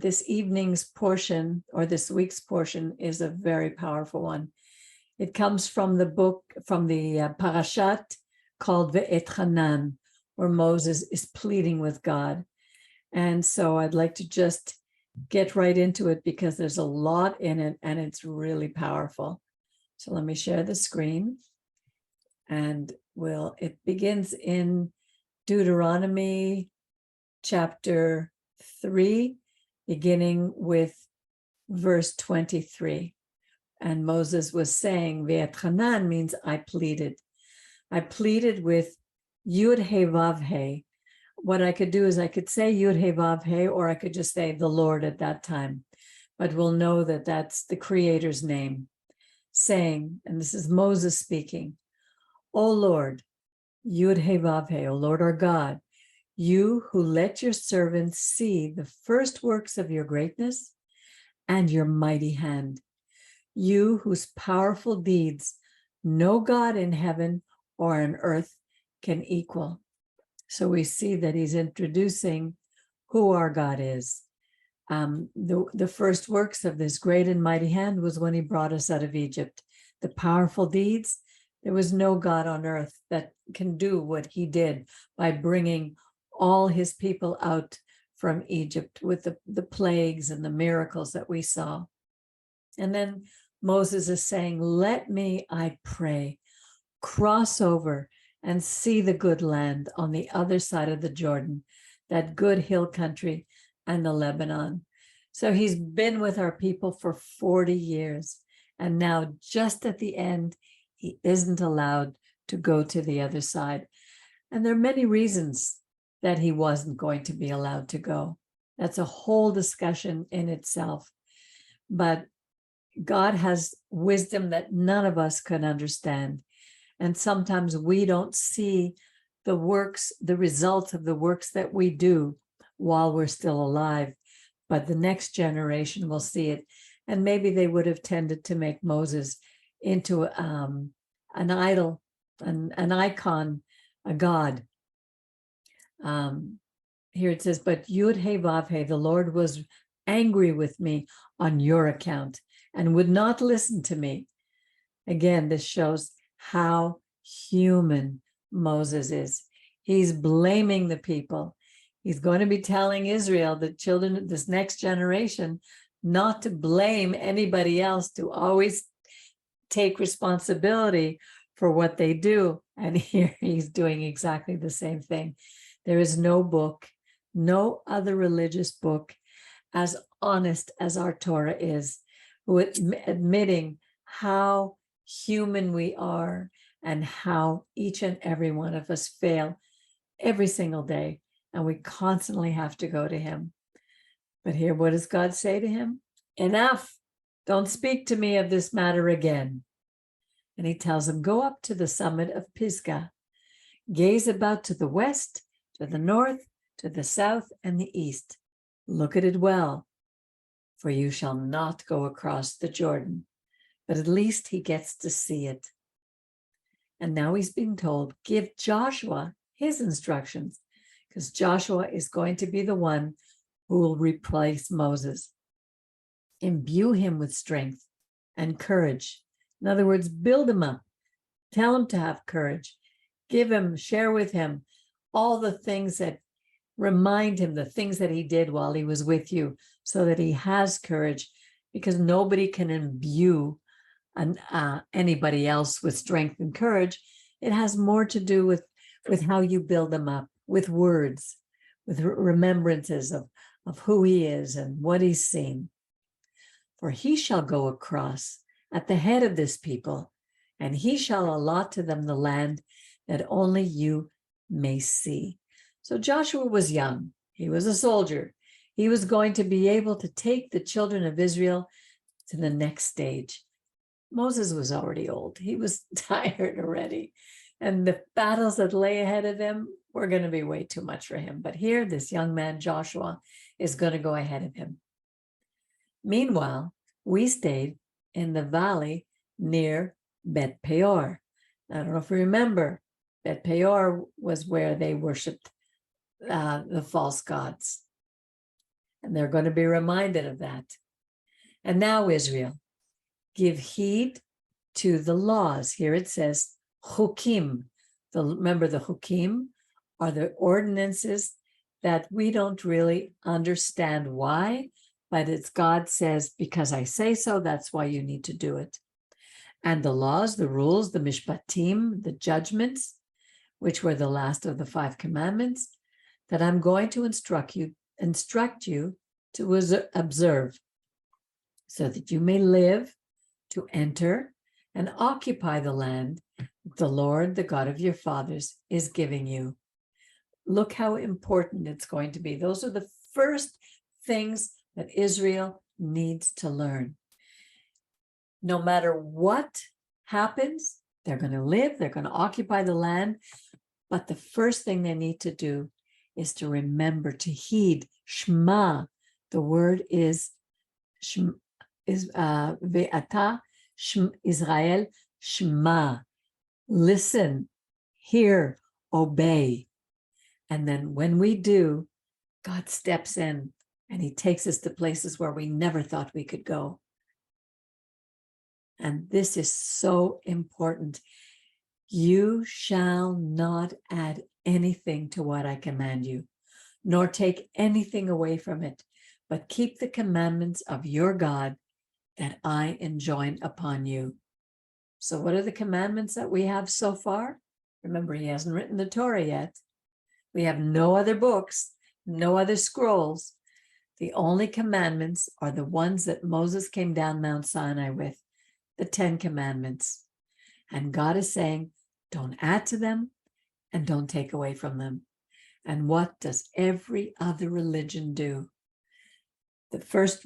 this evening's portion or this week's portion is a very powerful one. It comes from the book, from the parashat called Vaetchanan, where Moses is pleading with God. And so I'd like to just get right into it because there's a lot in it and it's really powerful. So let me share the screen. And it begins in Deuteronomy chapter 3, beginning with verse 23. And Moses was saying, Vaetchanan means I pleaded. I pleaded with Yud He Vav He. What I could do is I could say Yud He Vav He, or I could just say the Lord at that time. But we'll know that that's the Creator's name, saying, and this is Moses speaking, O Lord, Yud He Vav He, O Lord our God, you who let your servants see the first works of your greatness and your mighty hand, you whose powerful deeds no God in heaven or on earth can equal. So we see that he's introducing who our God is. The first works of this great and mighty hand was when he brought us out of Egypt. The powerful deeds, there was no God on earth that can do what he did by bringing all his people out from Egypt with the plagues and the miracles that we saw. And then Moses is saying, let me, I pray, cross over and see the good land on the other side of the Jordan, that good hill country and the Lebanon. So he's been with our people for 40 years. And now just at the end, he isn't allowed to go to the other side. And there are many reasons that he wasn't going to be allowed to go. That's a whole discussion in itself. But God has wisdom that none of us can understand. And sometimes we don't see the works, the results of the works that we do while we're still alive. But the next generation will see it. And maybe they would have tended to make Moses into an idol, an icon, a god. Here it says, but Yud He Vav He, the Lord was angry with me on your account and would not listen to me. Again, this shows how human Moses is. He's blaming the people. He's going to be telling Israel, the children, this next generation, not to blame anybody else, to always take responsibility for what they do. And here he's doing exactly the same thing. There is no book, no other religious book as honest as our Torah is, admitting how human we are and how each and every one of us fail every single day. And we constantly have to go to him. But here, what does God say to him? Enough. Don't speak to me of this matter again. And he tells him, go up to the summit of Pisgah, gaze about to the west, to the north, to the south, and the east. Look at it well, for you shall not go across the Jordan. But at least he gets to see it. And now he's being told, give Joshua his instructions, because Joshua is going to be the one who will replace Moses. Imbue him with strength and courage. In other words, build him up. Tell him to have courage. Give him, share with him all the things that remind him, the things that he did while he was with you, so that he has courage, because nobody can imbue anybody else with strength and courage. It has more to do with how you build them up, with words, with remembrances of who he is and what he's seen. For he shall go across at the head of this people, and he shall allot to them the land that only you may see. So Joshua was young. He was a soldier. He was going to be able to take the children of Israel to the next stage. Moses was already old. He was tired already. And the battles that lay ahead of him were going to be way too much for him. But here, this young man, Joshua, is going to go ahead of him. Meanwhile, we stayed in the valley near Bet Peor. I don't know if you remember, Bet Peor was where they worshipped the false gods. And they're going to be reminded of that. And now, Israel, give heed to the laws. Here it says, chukim. Remember, the chukim are the ordinances that we don't really understand why, but it's God says, because I say so, that's why you need to do it. And the laws, the rules, the mishpatim, the judgments, which were the last of the 5 commandments, that I'm going to instruct you to observe, so that you may live, to enter and occupy the land the Lord, the God of your fathers, is giving you. Look how important it's going to be. Those are the first things that Israel needs to learn. No matter what happens, they're going to live, they're going to occupy the land, but the first thing they need to do is to remember, to heed, Shema. The word is Ve'ata Israel Shema. Listen, hear, obey. And then when we do, God steps in and he takes us to places where we never thought we could go. And this is so important. You shall not add anything to what I command you, nor take anything away from it, but keep the commandments of your God that I enjoin upon you. So what are the commandments that we have so far? Remember, he hasn't written the Torah yet. We have no other books, no other scrolls. The only commandments are the ones that Moses came down Mount Sinai with, the 10 commandments. And God is saying, don't add to them and don't take away from them. And what does every other religion do? The first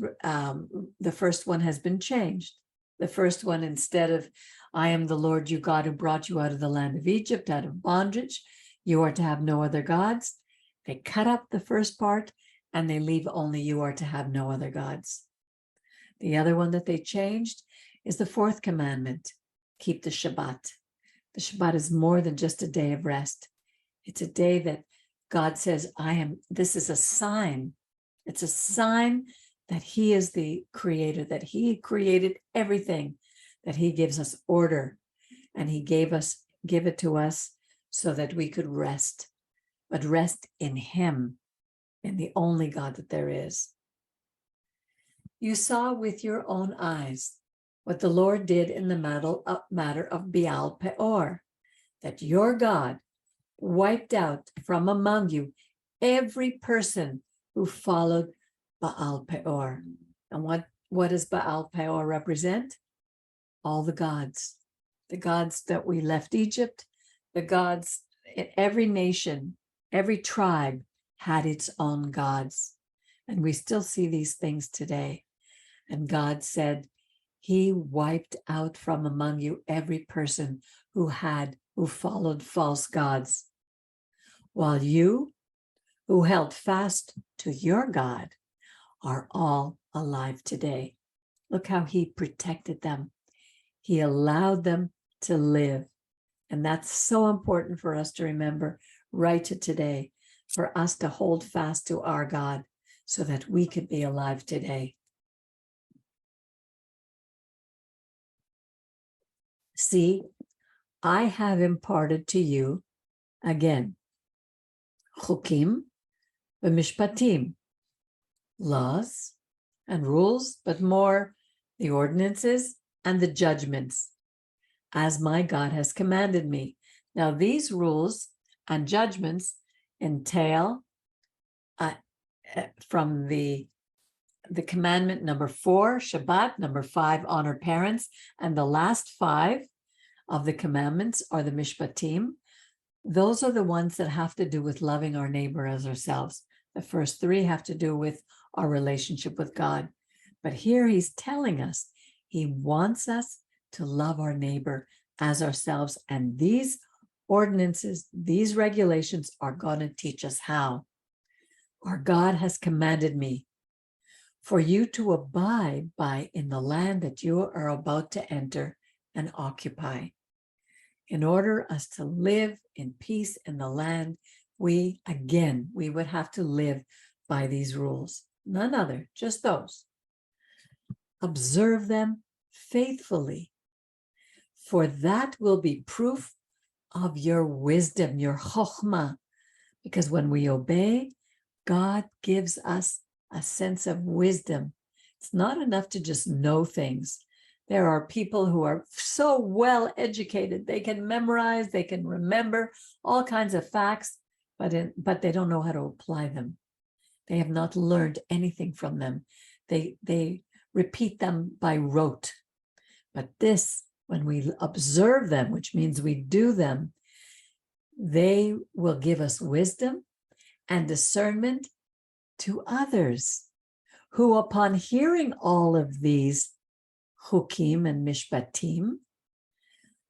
one has been changed. The first one, instead of, I am the Lord your God who brought you out of the land of Egypt, out of bondage, you are to have no other gods. They cut up the first part and they leave only you are to have no other gods. The other one that they changed is the 4th commandment, keep the Shabbat. The Shabbat is more than just a day of rest. It's a day that God says, this is a sign. It's a sign that he is the creator, that he created everything, that he gives us order, and he give it to us so that we could rest, but rest in him, in the only God that there is. You saw with your own eyes what the Lord did in the matter of Baal Peor, that your God wiped out from among you every person who followed Baal Peor. And what does Baal Peor represent? All the gods that we left Egypt, the gods in every nation, every tribe had its own gods. And we still see these things today. And God said, he wiped out from among you every person who followed false gods, while you who held fast to your God are all alive today. Look how he protected them. He allowed them to live. And that's so important for us to remember right to today, for us to hold fast to our God so that we could be alive today. See, I have imparted to you, again, chukim v'mishpatim, laws and rules, but more the ordinances and the judgments, as my God has commanded me. Now, these rules and judgments entail from the commandment number 4, Shabbat, number 5, honor parents, and the last 5 of the commandments are the mishpatim. Those are the ones that have to do with loving our neighbor as ourselves. The first 3 have to do with our relationship with God. But here he's telling us he wants us to love our neighbor as ourselves. And these ordinances, these regulations are going to teach us how. Our God has commanded me for you to abide by in the land that you are about to enter and occupy. In order us to live in peace in the land, we would have to live by these rules. none other, just those. Observe them faithfully, for that will be proof of your wisdom, your chokhmah. Because when we obey, God gives us a sense of wisdom. It's not enough to just know things. There are people who are so well educated, they can memorize, they can remember all kinds of facts, but they don't know how to apply them. They have not learned anything from them. They repeat them by rote. But this, when we observe them, which means we do them, they will give us wisdom and discernment to others who, upon hearing all of these chukim and mishpatim,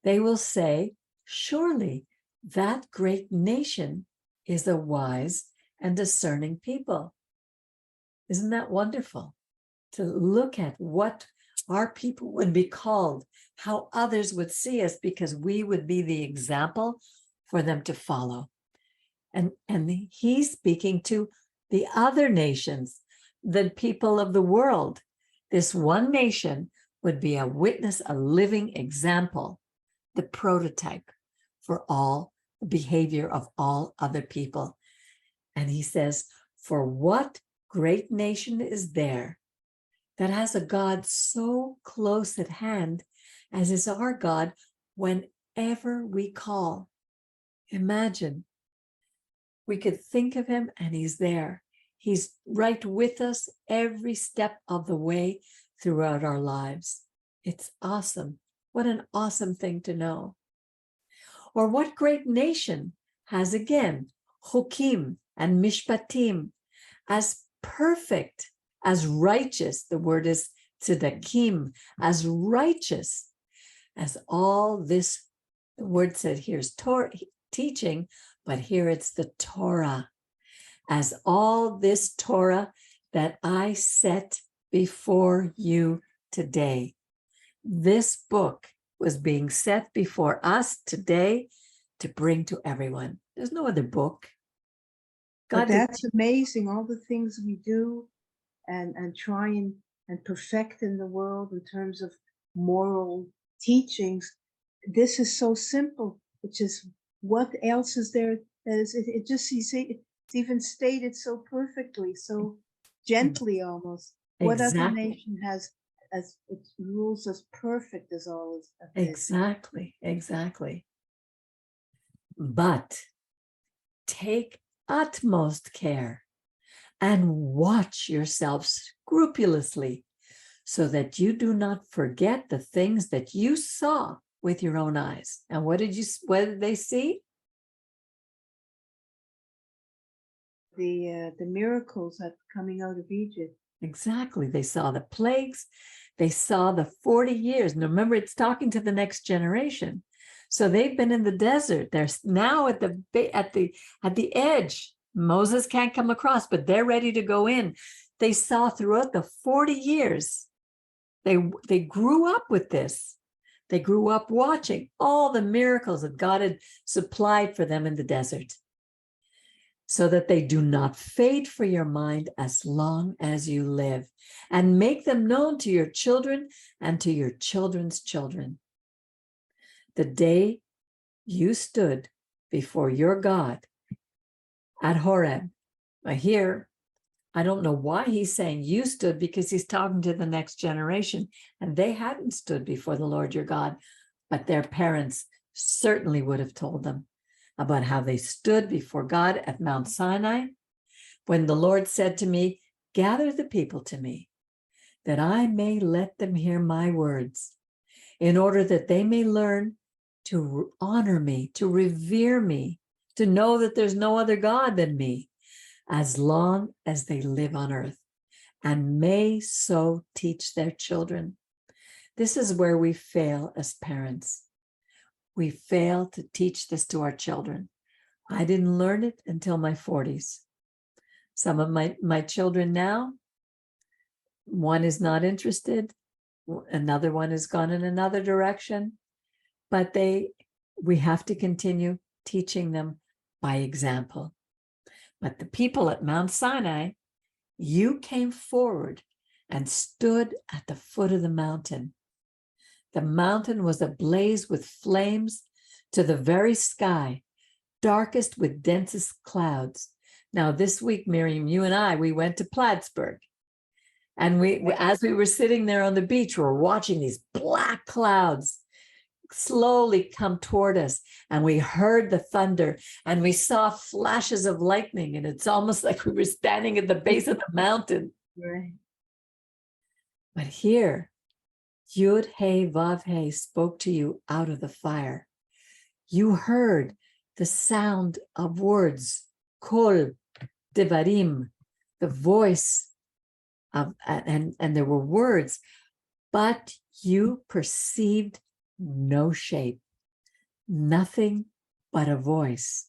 they will say, surely that great nation is a wise and discerning people. Isn't that wonderful? To look at what our people would be called, how others would see us, because we would be the example for them to follow. And he's speaking to the other nations, the people of the world. This one nation would be a witness, a living example, the prototype for all the behavior of all other people. And he says, for what great nation is there that has a God so close at hand as is our God whenever we call? Imagine, we could think of him and he's there. He's right with us every step of the way throughout our lives. It's awesome. What an awesome thing to know. Or what great nation has, again, chukim and mishpatim, as perfect, as righteous, the word is tzedakkim, as righteous as all this, the word said here's Torah, teaching, but here it's the Torah, as all this Torah that I set before you today. This book was being set before us today to bring to everyone. There's no other book. God, but that's amazing, all the things we do and try and perfect in the world in terms of moral teachings. This is so simple. It's just, what else is there? It just, you see, it's even stated so perfectly, so gently almost. What other nation has as its rules as perfect as all of this? Exactly. But take utmost care and watch yourselves scrupulously so that you do not forget the things that you saw with your own eyes. And what did they see? The miracles that coming out of Egypt. Exactly. They saw the plagues. They saw the 40 years. And remember, it's talking to the next generation. So they've been in the desert. They're now at the edge. Moses can't come across, but they're ready to go in. They saw throughout the 40 years. They grew up with this. They grew up watching all the miracles that God had supplied for them in the desert, so that they do not fade for your mind as long as you live, and make them known to your children and to your children's children. The day you stood before your God at Horeb. Now here, I don't know why he's saying you stood, because he's talking to the next generation, and they hadn't stood before the Lord your God, but their parents certainly would have told them about how they stood before God at Mount Sinai, when the Lord said to me, gather the people to me, that I may let them hear my words, in order that they may learn to honor me, to revere me, to know that there's no other God than me, as long as they live on earth, and may so teach their children. This is where we fail as parents. We fail to teach this to our children. I didn't learn it until my 40s. Some of my children now, one is not interested, another one has gone in another direction, but we have to continue teaching them by example. But the people at Mount Sinai, you came forward and stood at the foot of the mountain. The mountain was ablaze with flames to the very sky, darkest with densest clouds. Now, this week, Miriam, you and I, we went to Plattsburgh. And as we were sitting there on the beach, we were watching these black clouds slowly come toward us. And we heard the thunder and we saw flashes of lightning. And it's almost like we were standing at the base of the mountain. Right. But here, Yud He Vav He spoke to you out of the fire. You heard the sound of words, Kol Devarim, the voice of, and there were words, but you perceived no shape, nothing but a voice.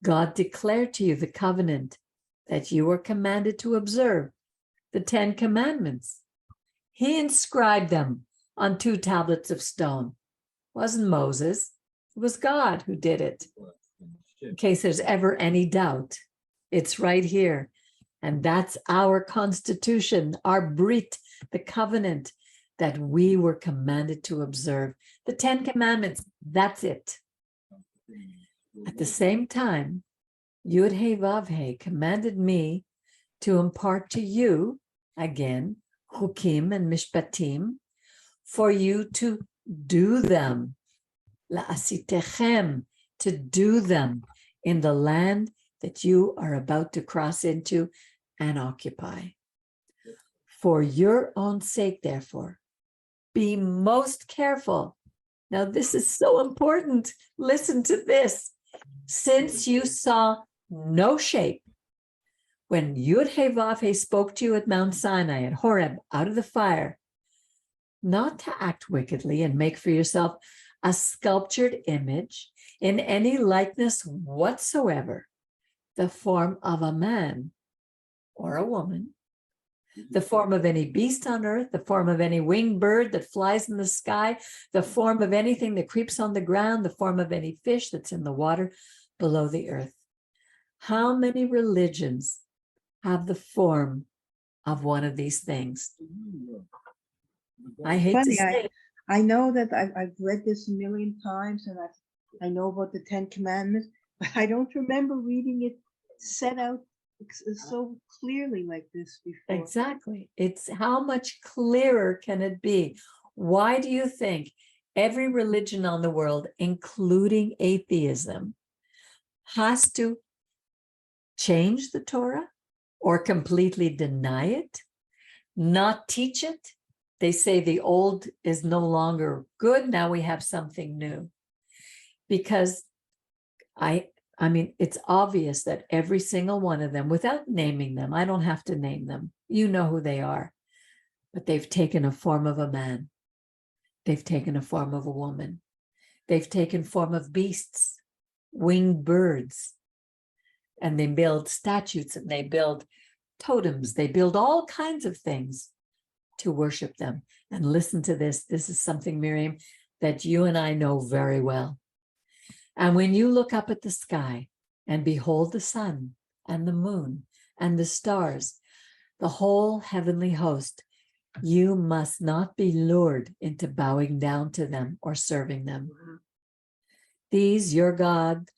God declared to you the covenant that you were commanded to observe, the 10 Commandments. He inscribed them on 2 tablets of stone. It wasn't Moses, it was God who did it. In case there's ever any doubt, it's right here. And that's our constitution, our Brit, the covenant that we were commanded to observe. The 10 Commandments, that's it. At the same time, Yud He Vav He commanded me to impart to you, again, Chukim and Mishpatim, for you to do them, la'asitechem, to do them in the land that you are about to cross into and occupy. For your own sake, therefore, be most careful. Now, this is so important. Listen to this. Since you saw no shape, when Yud He Vav He spoke to you at Mount Sinai, at Horeb, out of the fire, not to act wickedly and make for yourself a sculptured image in any likeness whatsoever, the form of a man or a woman, the form of any beast on earth, the form of any winged bird that flies in the sky, the form of anything that creeps on the ground, the form of any fish that's in the water below the earth. How many religions have the form of one of these things? I hate to say it. I know that I've read this a million times, and I know about the 10 Commandments, but I don't remember reading it set out so clearly like this before. Exactly. It's how much clearer can it be? Why do you think every religion on the world, including atheism, has to change the Torah or completely deny it, not teach it? They say the old is no longer good. Now we have something new. Because I mean, it's obvious that every single one of them, without naming them, I don't have to name them. You know who they are. But they've taken a form of a man. They've taken a form of a woman. They've taken form of beasts, winged birds. And they build statues and they build totems. They build all kinds of things to worship them. And listen to this. This is something, Miriam, that you and I know very well. And when you look up at the sky and behold the sun and the moon and the stars, the whole heavenly host, you must not be lured into bowing down to them or serving them. These, your God,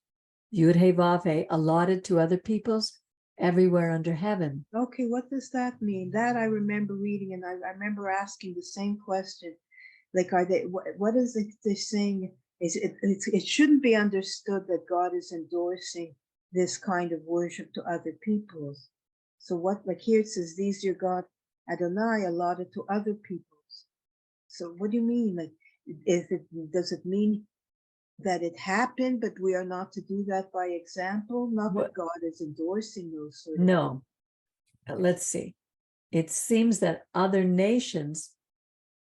Yud He Vav He, allotted to other peoples everywhere under heaven. Okay, what does that mean? That I remember reading, and I remember asking the same question. Like, are they? What is it they're saying? It shouldn't be understood that God is endorsing this kind of worship to other peoples. So what, like here it says, these your God Adonai allotted to other peoples. So what do you mean? Like, does it mean that it happened, but we are not to do that by example? Not that God is endorsing those sort of No. Let's see. It seems that other nations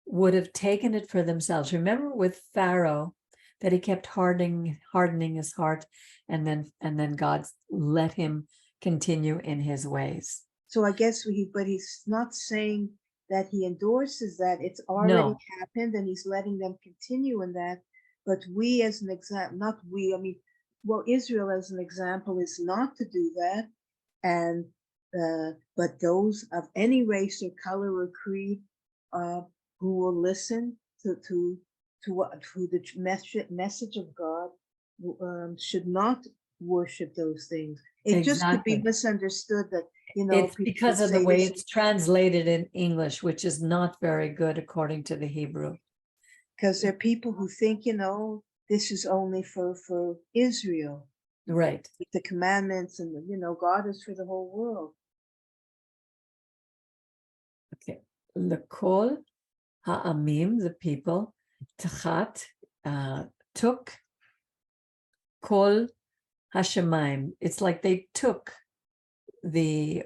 would have taken it for themselves. Remember with Pharaoh, that he kept hardening his heart, and then God let him continue in his ways. So I guess but he's not saying that he endorses that. It's already happened, and he's letting them continue in that. But we, as an example, not we, I mean, well, Israel as an example is not to do that. And but those of any race or color or creed who will listen to the message of God should not worship those things. It just could be misunderstood that, it's because of the way this, it's translated in English, which is not very good according to the Hebrew. Because there are people who think, this is only for Israel. Right. With the commandments and, God is for the whole world. Okay. L'kol ha'amim, the people, tachat, took, kol hashemayim. It's like they took the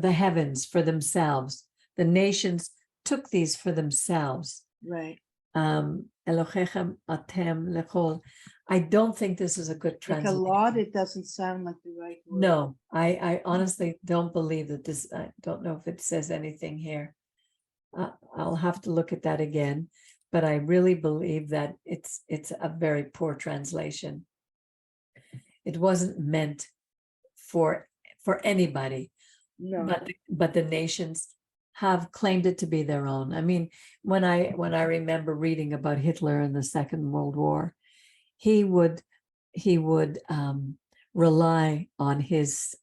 heavens for themselves. The nations took these for themselves. Right. Elohechem atem lechol. I don't think this is a good translation. Like a lot, it doesn't sound like the right word. No, I honestly don't believe that this, I don't know if it says anything here. I'll have to look at that again, but I really believe that it's a very poor translation. It wasn't meant for anybody, no. but the nations have claimed it to be their own. I mean, when I remember reading about Hitler in the Second World War, he would rely on his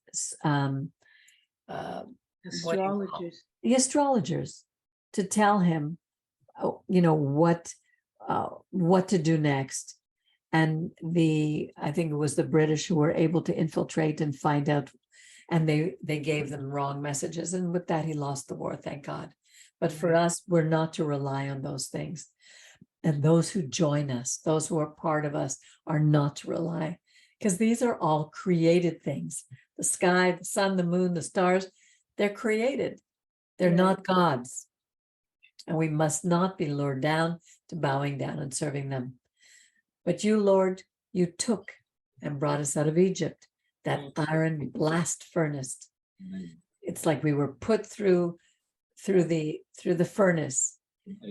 astrologers. The astrologers to tell him, what to do next. And I think it was the British who were able to infiltrate and find out, and they gave them wrong messages. And with that, he lost the war, thank God. But for us, we're not to rely on those things. And those who join us, those who are part of us, are not to rely, because these are all created things. The sky, the sun, the moon, the stars, they're created. They're not gods. And we must not be lured down to bowing down and serving them. But you, Lord, you took and brought us out of Egypt, that iron blast furnace. It's like we were put through the furnace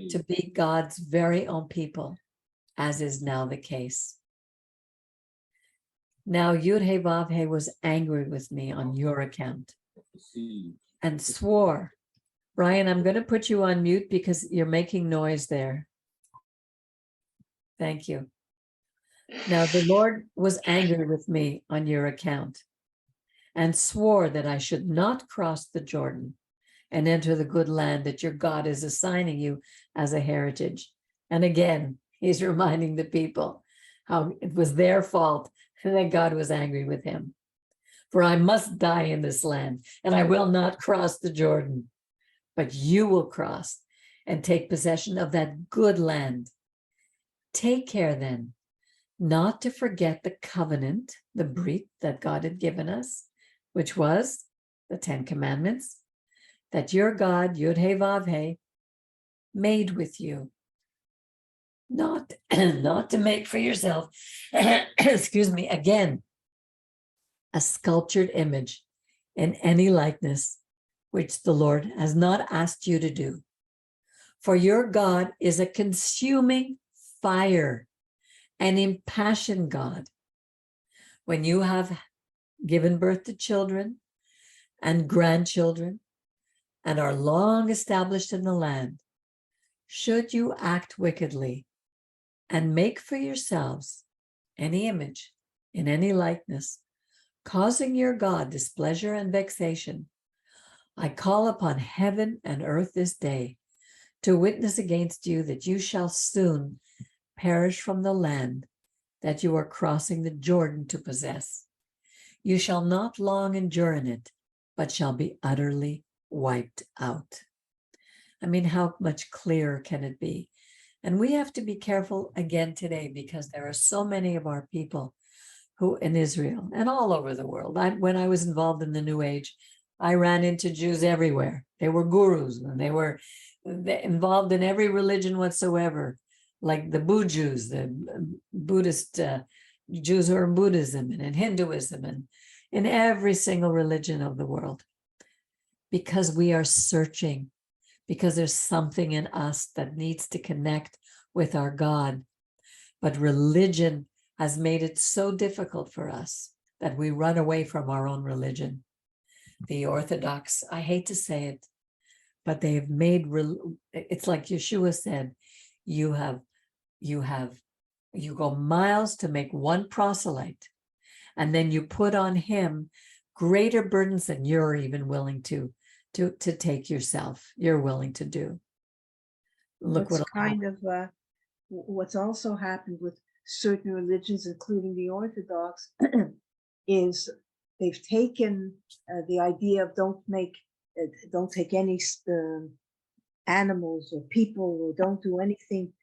to be God's very own people, as is now the case. Now Yud-Heh-Vav-Heh was angry with me on your account and swore. Brian, I'm going to put you on mute because you're making noise there. Thank you. Now the Lord was angry with me on your account and swore that I should not cross the Jordan and enter the good land that your God is assigning you as a heritage. And again, he's reminding the people how it was their fault and that God was angry with him. For I must die in this land, and I will not cross the Jordan, but you will cross and take possession of that good land. Take care then, not to forget the covenant, the brit that God had given us, which was the 10 Commandments, that your God, Yud-Heh-Vav-Heh, made with you. Not to make for yourself, excuse me, again, a sculptured image in any likeness, which the Lord has not asked you to do. For your God is a consuming fire, an impassioned God. When you have given birth to children and grandchildren and are long established in the land, should you act wickedly and make for yourselves any image in any likeness, causing your God displeasure and vexation, I call upon heaven and earth this day to witness against you that you shall soon perish from the land that you are crossing the Jordan to possess. You shall not long endure in it, but shall be utterly wiped out. I mean, how much clearer can it be? And we have to be careful again today, because there are so many of our people who in Israel and all over the world. When I was involved in the New Age, I ran into Jews everywhere. They were gurus and they were involved in every religion whatsoever, like the Jews, the Buddhist Jews who are in Buddhism and in Hinduism and in every single religion of the world, because we are searching, because there's something in us that needs to connect with our God. But religion has made it so difficult for us that we run away from our own religion. the Orthodox, I hate to say it, but they've made, it's like Yeshua said, you go miles to make one proselyte, and then you put on him greater burdens than you're even willing to take yourself. You're willing to do. Look What's what kind of what's also happened with certain religions, including the Orthodox, is they've taken the idea of don't take any animals or people, or don't do anything,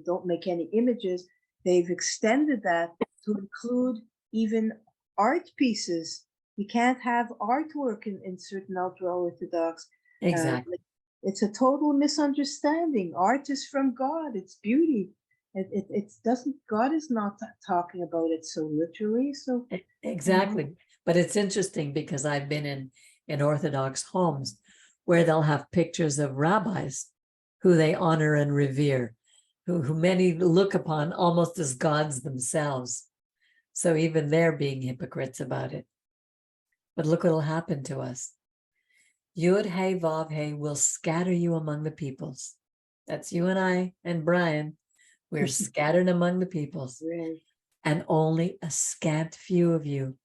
don't make any images. They've extended that to include even art pieces. You can't have artwork in certain ultra-Orthodox. exactly. It's a total misunderstanding. Art is from God. It's beauty. It doesn't. God is not talking about it so literally. So exactly. But it's interesting because I've been in Orthodox homes where they'll have pictures of rabbis who they honor and revere, who many look upon almost as gods themselves. So even they're being hypocrites about it. But look what will happen to us. Yud He Vav He will scatter you among the peoples. That's you and I and Brian. We're scattered among the peoples. Right. And only a scant few of you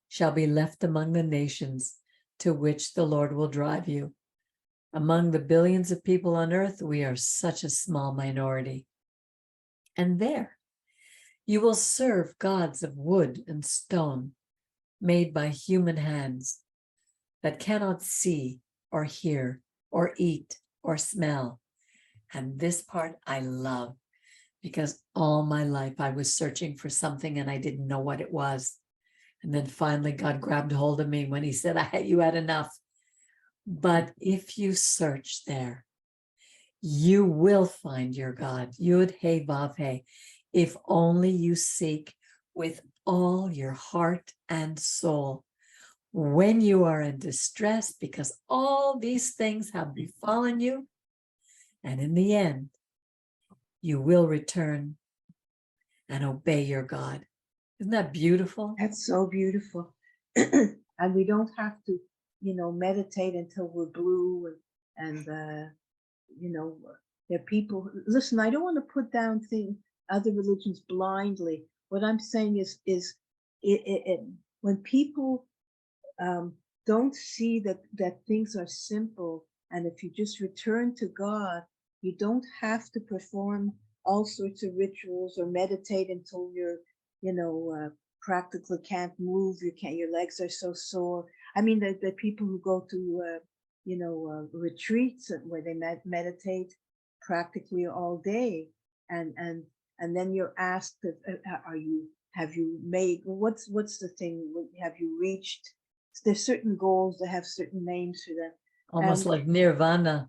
shall be left among the nations to which the Lord will drive you. Among the billions of people on earth, we are such a small minority. And there, you will serve gods of wood and stone, made by human hands, that cannot see or hear or eat or smell. And this part I love, because all my life I was searching for something and I didn't know what it was. And then finally God grabbed hold of me when he said, you had enough. But if you search there, you will find your God. Yud He Vav He. If only you seek with all your heart and soul. When you are in distress, because all these things have befallen you, and in the end, you will return and obey your God. Isn't that beautiful? That's so beautiful. And we don't have to, meditate until we're blue and there are people. Listen, I don't want to put down other religions blindly. What I'm saying is when people don't see that things are simple, and if you just return to God, you don't have to perform all sorts of rituals or meditate until you're, practically can't move. Your legs are so sore. I mean, the people who go to retreats where they meditate practically all day, and then you're asked, have you made, what's the thing, have you reached, there's certain goals that have certain names for them, almost like nirvana.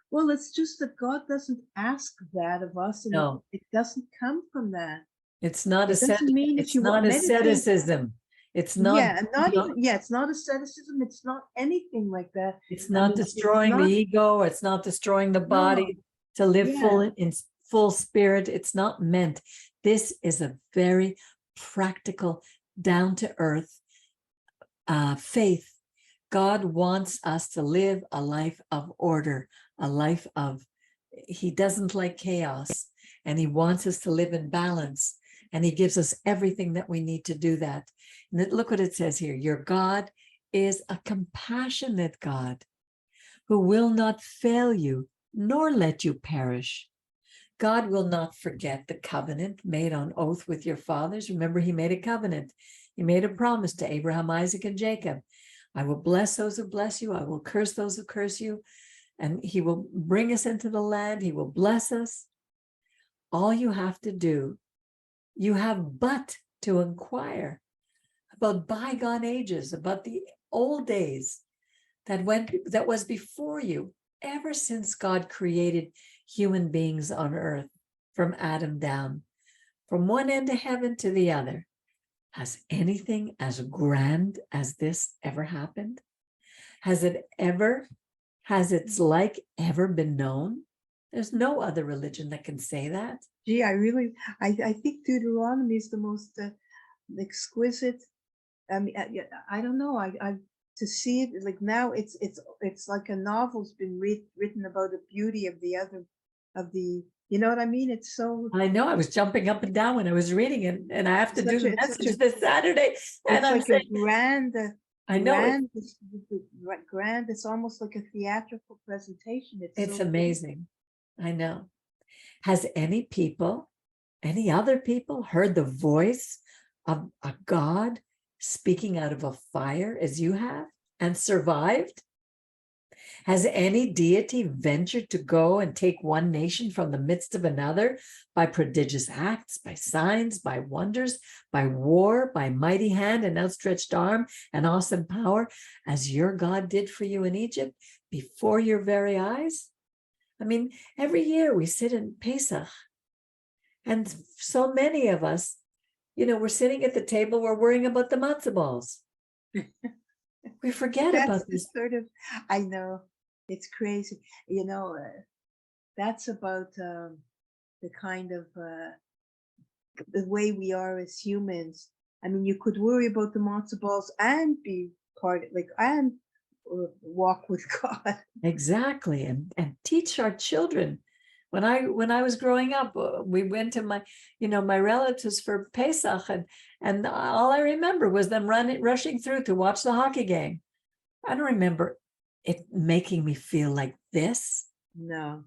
Well, it's just that God doesn't ask that of us, and no, it doesn't come from that. It's not it doesn't mean it's if you not meditate, asceticism. It's not, and not even, it's not asceticism. It's not anything like that. It's not destroying the ego. It's not destroying the body to live in full spirit. It's not meant. This is a very practical, down to earth faith. God wants us to live a life of order, a life of, he doesn't like chaos, and he wants us to live in balance. And he gives us everything that we need to do that. And look what it says here. Your God is a compassionate God who will not fail you, nor let you perish. God will not forget the covenant made on oath with your fathers. Remember, he made a covenant. He made a promise to Abraham, Isaac, and Jacob. I will bless those who bless you. I will curse those who curse you. And he will bring us into the land. He will bless us. All you have to do, you have but to inquire about bygone ages, about the old days that was before you, ever since God created human beings on earth, from Adam down, from one end of heaven to the other. Has anything as grand as this ever happened? Has its like ever been known? There's no other religion that can say that. Gee, I think Deuteronomy is the most exquisite. I mean, I don't know. to see it, like now it's like a novel's been written about the beauty of the other, of the, you know what I mean? It's so, I know, I was jumping up and down when I was reading it, and I have to do the it's such message this Saturday. And it's I'm like a saying, grand, I know grand, it's almost like a theatrical presentation. it's So amazing. I know. Has any other people heard the voice of a God speaking out of a fire as you have and survived? Has any deity ventured to go and take one nation from the midst of another by prodigious acts, by signs, by wonders, by war, by mighty hand and outstretched arm and awesome power, as your God did for you in Egypt before your very eyes? I mean, every year we sit in Pesach, and so many of us, we're sitting at the table, we're worrying about the matzah balls. We forget that's about the this. sort of, I know, it's crazy. That's about the kind of the way we are as humans. I mean, you could worry about the matzo balls and be and walk with God. Exactly, and teach our children. When I was growing up, we went to my relatives for Pesach, and all I remember was them rushing through to watch the hockey game. I don't remember it making me feel like this. No.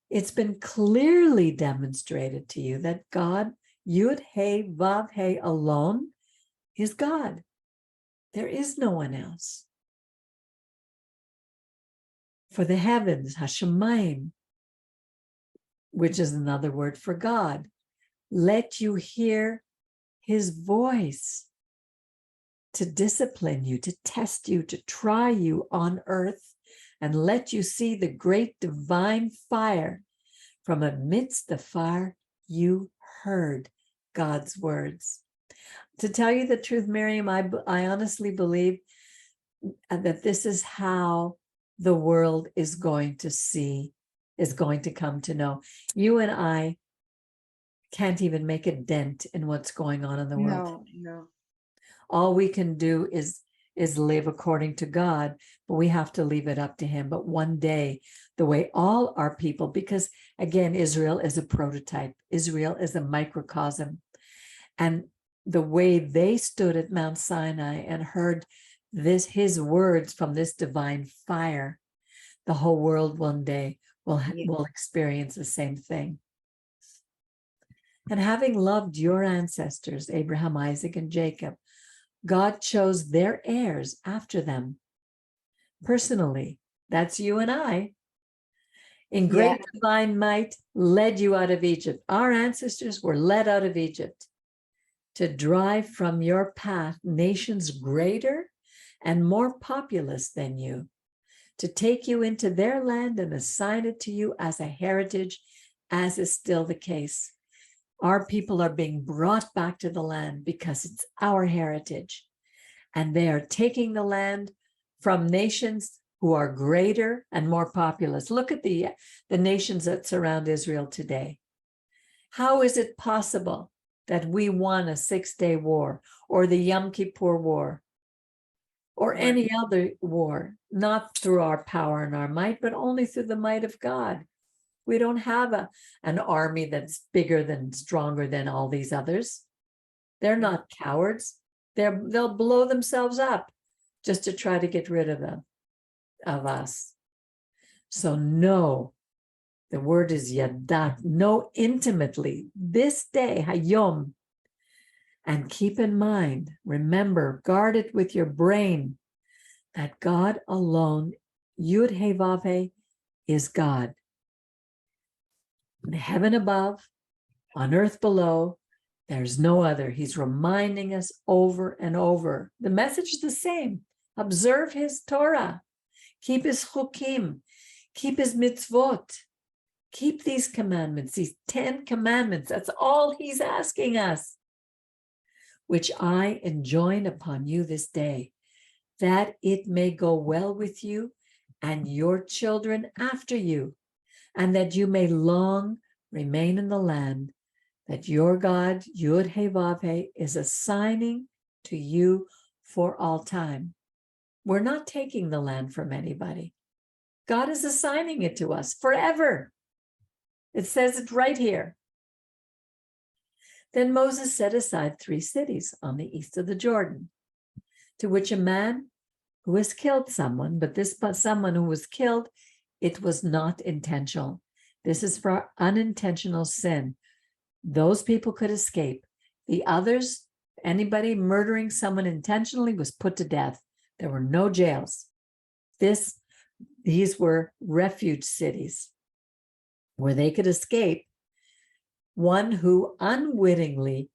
It's been clearly demonstrated to you that God, Yud He Vav He alone, is God. There is no one else. For the heavens, Hashemayim, which is another word for God, let you hear his voice to discipline you, to test you, to try you on earth, and let you see the great divine fire. From amidst the fire, you heard God's words. To tell you the truth, Miriam, I honestly believe that this is how the world is going to come to know. You and I can't even make a dent in what's going on in the world. No. All we can do is live according to God, but we have to leave it up to him. But one day, the way all our people, because again, Israel is a prototype, Israel is a microcosm, and the way they stood at Mount Sinai and heard his words from this divine fire, the whole world one day will experience the same thing. And having loved your ancestors, Abraham, Isaac, and Jacob, God chose their heirs after them. Personally, that's you and I. In great divine might, led you out of Egypt. Our ancestors were led out of Egypt to drive from your path nations greater and more populous than you, to take you into their land and assign it to you as a heritage, as is still the case. Our people are being brought back to the land because it's our heritage. And they are taking the land from nations who are greater and more populous. Look at the nations that surround Israel today. How is it possible that we won a 6-day war or the Yom Kippur War or any other war, not through our power and our might, but only through the might of God? We don't have an army that's bigger than, stronger than all these others. They're not cowards. They'll blow themselves up just to try to get rid of us. So know, the word is yadat, know intimately this day, hayom, and keep in mind, remember, guard it with your brain, that God alone, Yud He Vav He, is God. In heaven above, on earth below, there's no other. He's reminding us over and over. The message is the same. Observe his Torah. Keep his chukim. Keep his mitzvot. Keep these commandments, these 10 commandments. That's all he's asking us, which I enjoin upon you this day, that it may go well with you and your children after you, and that you may long remain in the land that your God, Yud He Vav He, is assigning to you for all time. We're not taking the land from anybody. God is assigning it to us forever. It says it right here. Then Moses set aside 3 cities on the east of the Jordan, to which a man who has killed someone, but this someone who was killed, it was not intentional. This is for unintentional sin. Those people could escape. The others, anybody murdering someone intentionally, was put to death. There were no jails. These were refuge cities where they could escape. One who unwittingly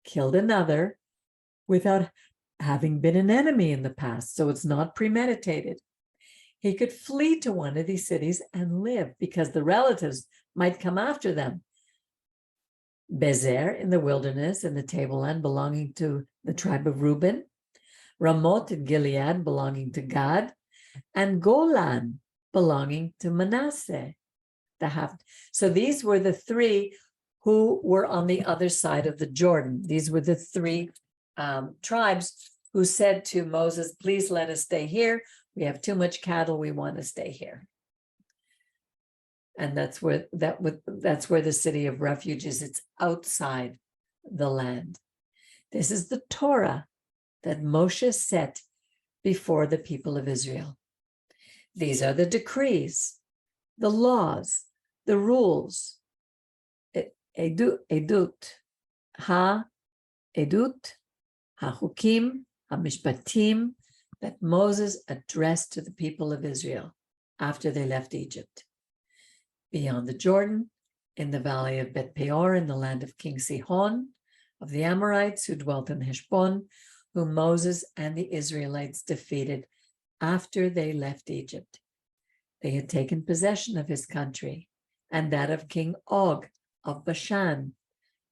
killed another without having been an enemy in the past, so it's not premeditated. He could flee to one of these cities and live because the relatives might come after them. Bezer in the wilderness, in the tableland belonging to the tribe of Reuben, Ramoth in Gilead belonging to Gad, and Golan belonging to Manasseh. So these were the 3 who were on the other side of the Jordan. These were the 3 tribes who said to Moses, please let us stay here. We have too much cattle. We want to stay here. And that's where the city of refuge is. It's outside the land. This is the Torah that Moshe set before the people of Israel. These are the decrees, the laws, the rules. Edut, ha-chukim, ha-mishpatim, that Moses addressed to the people of Israel after they left Egypt. Beyond the Jordan, in the valley of Bet Peor, in the land of King Sihon, of the Amorites who dwelt in Heshbon, whom Moses and the Israelites defeated after they left Egypt. They had taken possession of his country and that of King Og of Bashan,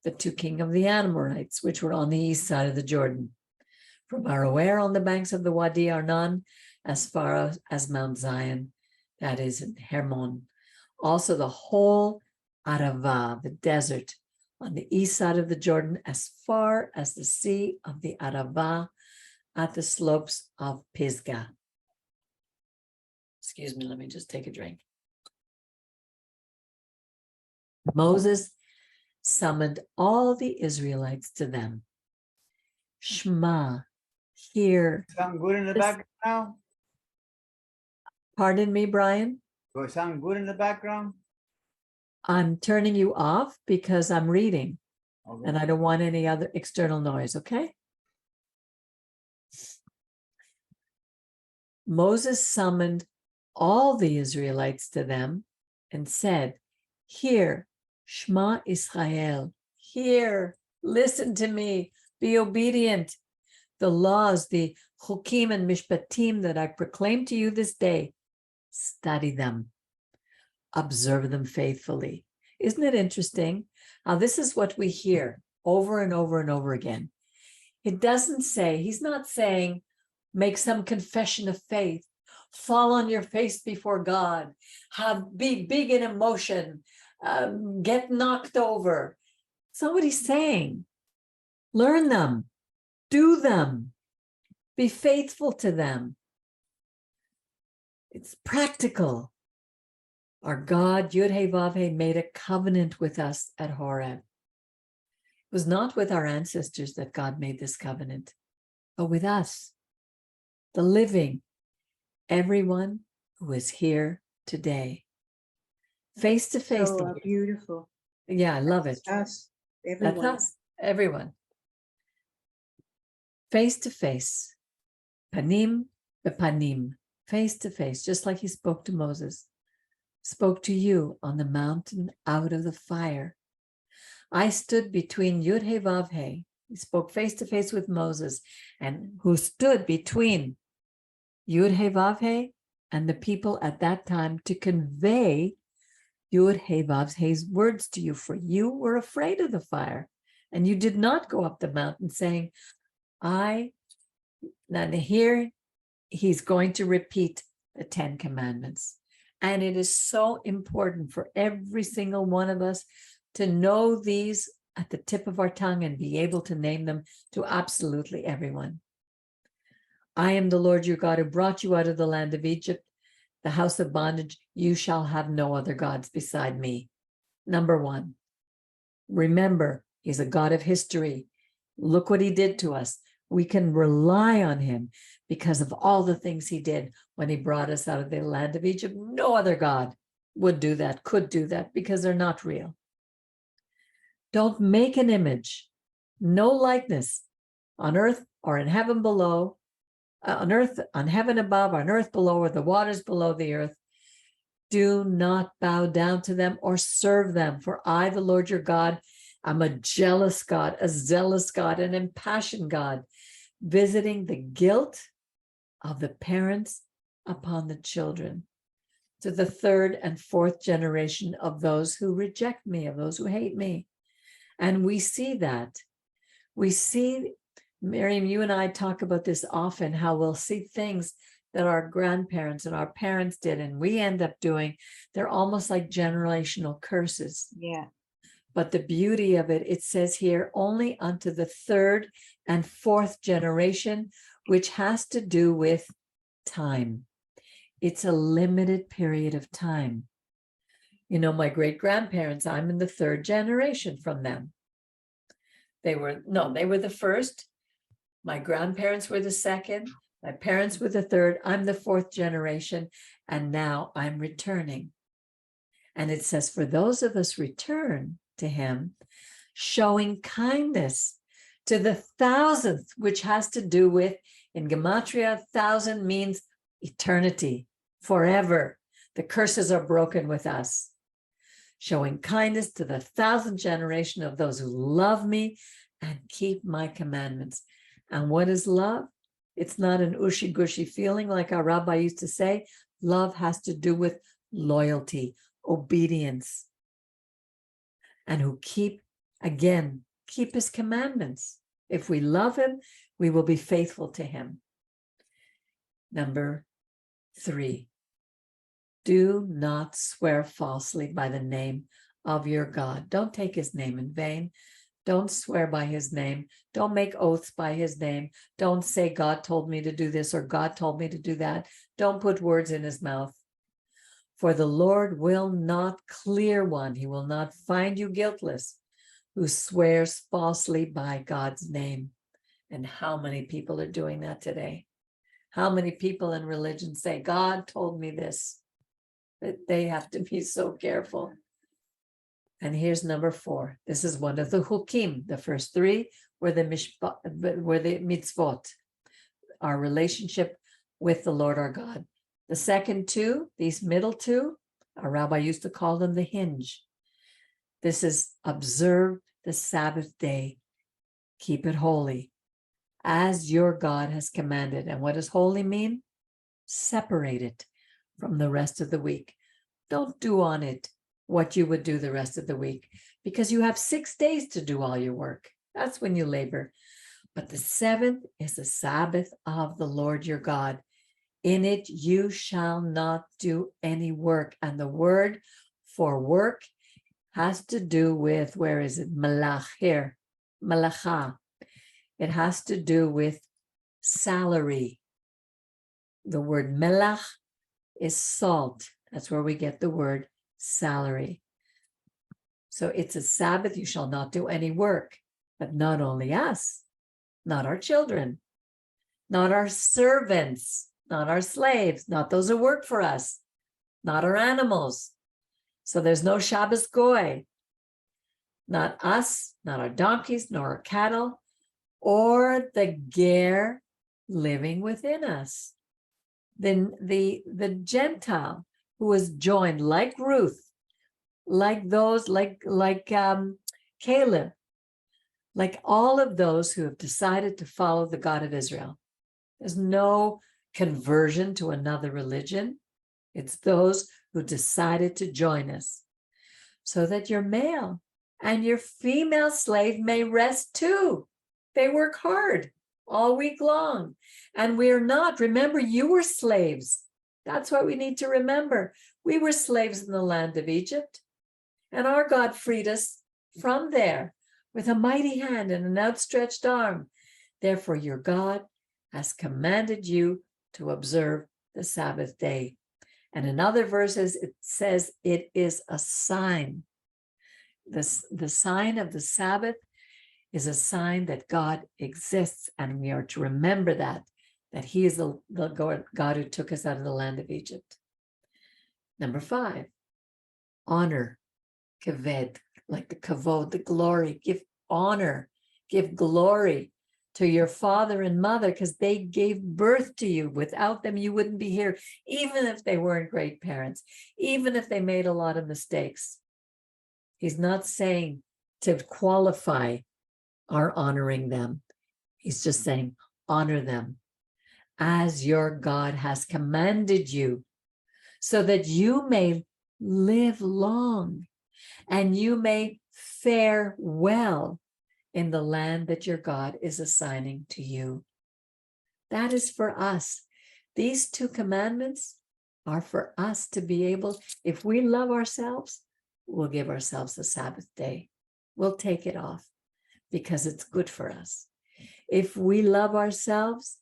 the 2 kings of the Amorites, which were on the east side of the Jordan, from Aroer on the banks of the Wadi Arnon, as far as Mount Zion, that is in Hermon. Also the whole Arava, the desert, on the east side of the Jordan, as far as the sea of the Arava at the slopes of Pisgah. Excuse me, let me just take a drink. Moses summoned all the Israelites to them. Shema, hear. Sound good in the background now? Pardon me, Brian? Do I sound good in the background? I'm turning you off because I'm reading. Okay. And I don't want any other external noise, okay? Moses summoned all the Israelites to them and said, hear, Shema Israel, hear, listen to me, be obedient. The laws, the chukim and mishpatim that I proclaim to you this day, study them, observe them faithfully. Isn't it interesting? Now, this is what we hear over and over and over again. It doesn't say, he's not saying, make some confession of faith, fall on your face before God, be big in emotion, get knocked over. Somebody's saying, learn them, do them, be faithful to them. It's practical. Our God, Yud-Heh-Vav-Heh, made a covenant with us at Horeb. It was not with our ancestors that God made this covenant, but with us, the living, everyone who is here today. Face to face. So beautiful. Yeah, I love it. Us, everyone. That's us, everyone. Face to face. Panim bepanim. Face to face, just like he spoke to Moses. Spoke to you on the mountain out of the fire. I stood between Yud-Heh-Vav-Heh. He spoke face to face with Moses, and who stood between Yud-Heh-Vav-Heh and the people at that time to convey Yud-Heh-Vav-Heh's words to you, for you were afraid of the fire, and you did not go up the mountain saying, and here he's going to repeat the 10 commandments. And it is so important for every single one of us to know these at the tip of our tongue and be able to name them to absolutely everyone. I am the Lord your God who brought you out of the land of Egypt, the house of bondage. You shall have no other gods beside me. Number one, remember, he's a God of history. Look what he did to us. We can rely on him because of all the things he did when he brought us out of the land of Egypt. No other God would do that, could do that, because they're not real. Don't make an image, no likeness on earth or in heaven below, on earth, on heaven above, on earth below, or the waters below the earth. Do not bow down to them or serve them, for I, the Lord your God, am a jealous God, a zealous God, an impassioned God, visiting the guilt of the parents upon the children, to the third and fourth generation of those who reject me, of those who hate me. And we see that. We see, Miriam, you and I talk about this often, how we'll see things that our grandparents and our parents did, and we end up doing. They're almost like generational curses. Yeah. But the beauty of it, it says here, only unto the third and fourth generation, which has to do with time. It's a limited period of time. You know, my great-grandparents, I'm in the third generation from them. They were the first. My grandparents were the second. My parents were the third. I'm the fourth generation. And now I'm returning. And it says, for those of us return to him, showing kindness to the thousandth, which has to do with, in Gematria, 1,000 means eternity, forever. The curses are broken with us. Showing kindness to the 1,000th generation of those who love me and keep my commandments. And what is love? It's not an ushy-gushy feeling like our Rabbi used to say. Love has to do with loyalty, obedience, and who keep his commandments. If we love him, we will be faithful to him. Number 3, do not swear falsely by the name of your God. Don't take his name in vain. Don't swear by his name. Don't make oaths by his name. Don't say God told me to do this or God told me to do that. Don't put words in his mouth. For the Lord will not clear one. He will not find you guiltless who swears falsely by God's name. And how many people are doing that today? How many people in religion say, God told me this? That they have to be so careful. And here's number 4. This is one of the hukim. The first 3 were the mitzvot, our relationship with the Lord our God. The second 2, these middle 2, our rabbi used to call them the hinge. This is observe the Sabbath day, keep it holy, as your God has commanded. And what does holy mean? Separate it from the rest of the week. Don't do on it what you would do the rest of the week, because you have 6 days to do all your work. That's when you labor. But the 7th is the Sabbath of the Lord your God. In it you shall not do any work. And the word for work has to do with, where is it? Malach, here, malacha. It has to do with salary. The word melach is salt. That's where we get the word salary. So it's a Sabbath, you shall not do any work. But not only us, not our children, not our servants, not our slaves, not those who work for us, not our animals. So there's no Shabbos goy. Not us, not our donkeys, nor our cattle, or the ger living within us. Then the Gentile who was joined, like Ruth, like those, like Caleb, like all of those who have decided to follow the God of Israel. There's no conversion to another religion. It's those who decided to join us, so that your male and your female slave may rest too. They work hard all week long. And we're not. Remember, you were slaves. That's what we need to remember. We were slaves in the land of Egypt, and our God freed us from there with a mighty hand and an outstretched arm. Therefore, your God has commanded you to observe the Sabbath day. And in other verses, it says it is a sign. The sign of the Sabbath is a sign that God exists, and we are to remember that he is the God who took us out of the land of Egypt. Number 5, honor, kaved, like the kavod, the glory. Give honor, give glory to your father and mother, because they gave birth to you. Without them, you wouldn't be here, even if they weren't great parents, even if they made a lot of mistakes. He's not saying to qualify our honoring them. He's just saying, honor them as your God has commanded you, so that you may live long and you may fare well in the land that your God is assigning to you. That is for us. These 2 commandments are for us to be able, if we love ourselves, we'll give ourselves a Sabbath day. We'll take it off because it's good for us. If we love ourselves,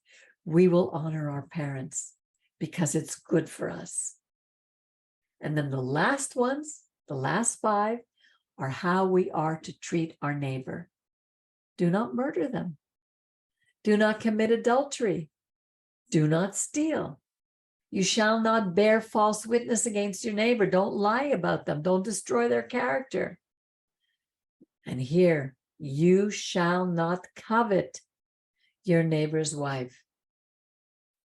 we will honor our parents because it's good for us. And then the last ones, the last 5, are how we are to treat our neighbor. Do not murder them. Do not commit adultery. Do not steal. You shall not bear false witness against your neighbor. Don't lie about them. Don't destroy their character. And here, you shall not covet your neighbor's wife.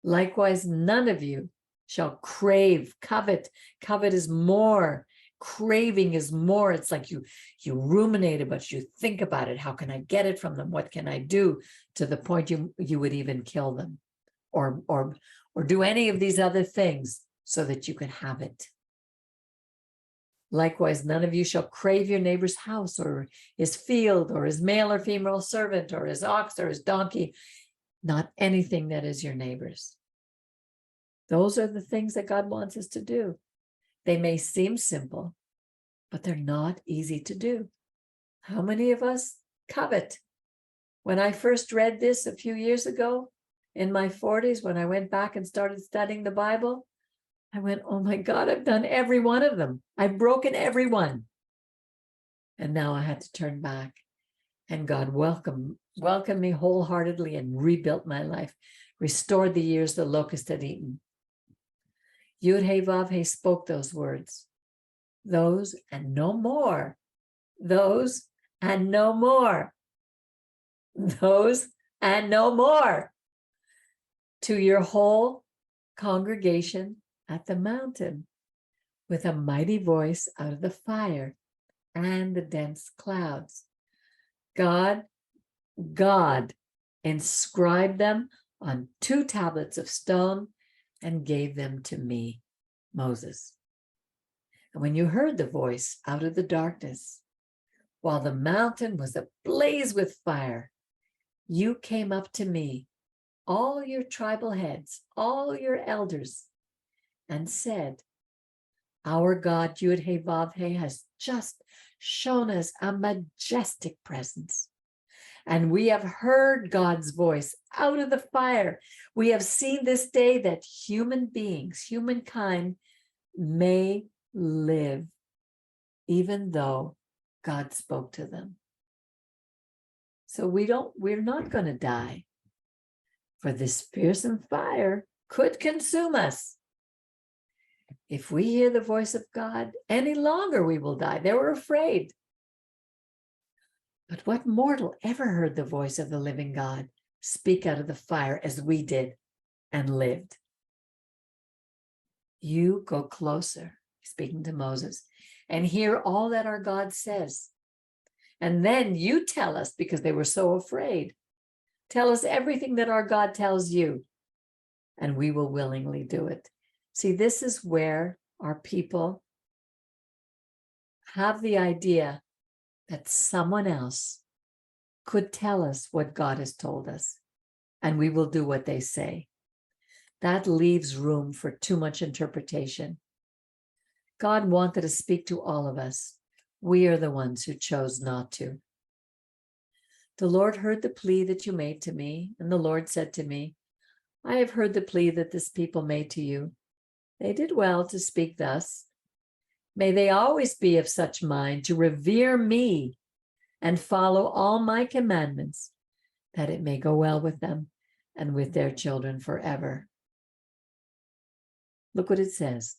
Likewise, none of you shall crave, covet. Covet is more. Craving is more. It's like you ruminate about it, you think about it. How can I get it from them? What can I do? To the point you would even kill them or do any of these other things so that you can have it. Likewise, none of you shall crave your neighbor's house or his field or his male or female servant or his ox or his donkey, not anything that is your neighbor's. Those are the things that God wants us to do. They may seem simple, but they're not easy to do. How many of us covet? When I first read this a few years ago, in my 40s, when I went back and started studying the Bible, I went, oh my God, I've done every one of them. I've broken every one. And now I had to turn back. And God welcomed me wholeheartedly and rebuilt my life, restored the years the locust had eaten. Yud He Vav He spoke those words. Those and no more. Those and no more. Those and no more. To your whole congregation at the mountain, with a mighty voice out of the fire and the dense clouds. God inscribed them on 2 tablets of stone and gave them to me, Moses. And when you heard the voice out of the darkness, while the mountain was ablaze with fire, you came up to me, all your tribal heads, all your elders, and said, our God, Yud He Vav He, has just shown us a majestic presence. And we have heard God's voice out of the fire. We have seen this day that human beings, humankind, may live, even though God spoke to them. So we're not going to die, for this fearsome fire could consume us. If we hear the voice of God any longer, we will die. They were afraid. But what mortal ever heard the voice of the living God speak out of the fire as we did and lived? You go closer, speaking to Moses, and hear all that our God says. And then you tell us, because they were so afraid, tell us everything that our God tells you, and we will willingly do it. See, this is where our people have the idea that someone else could tell us what God has told us, and we will do what they say. That leaves room for too much interpretation. God wanted to speak to all of us. We are the ones who chose not to. The Lord heard the plea that you made to me, and the Lord said to me, I have heard the plea that this people made to you. They did well to speak thus. May they always be of such mind to revere me and follow all my commandments, that it may go well with them and with their children forever. Look what it says.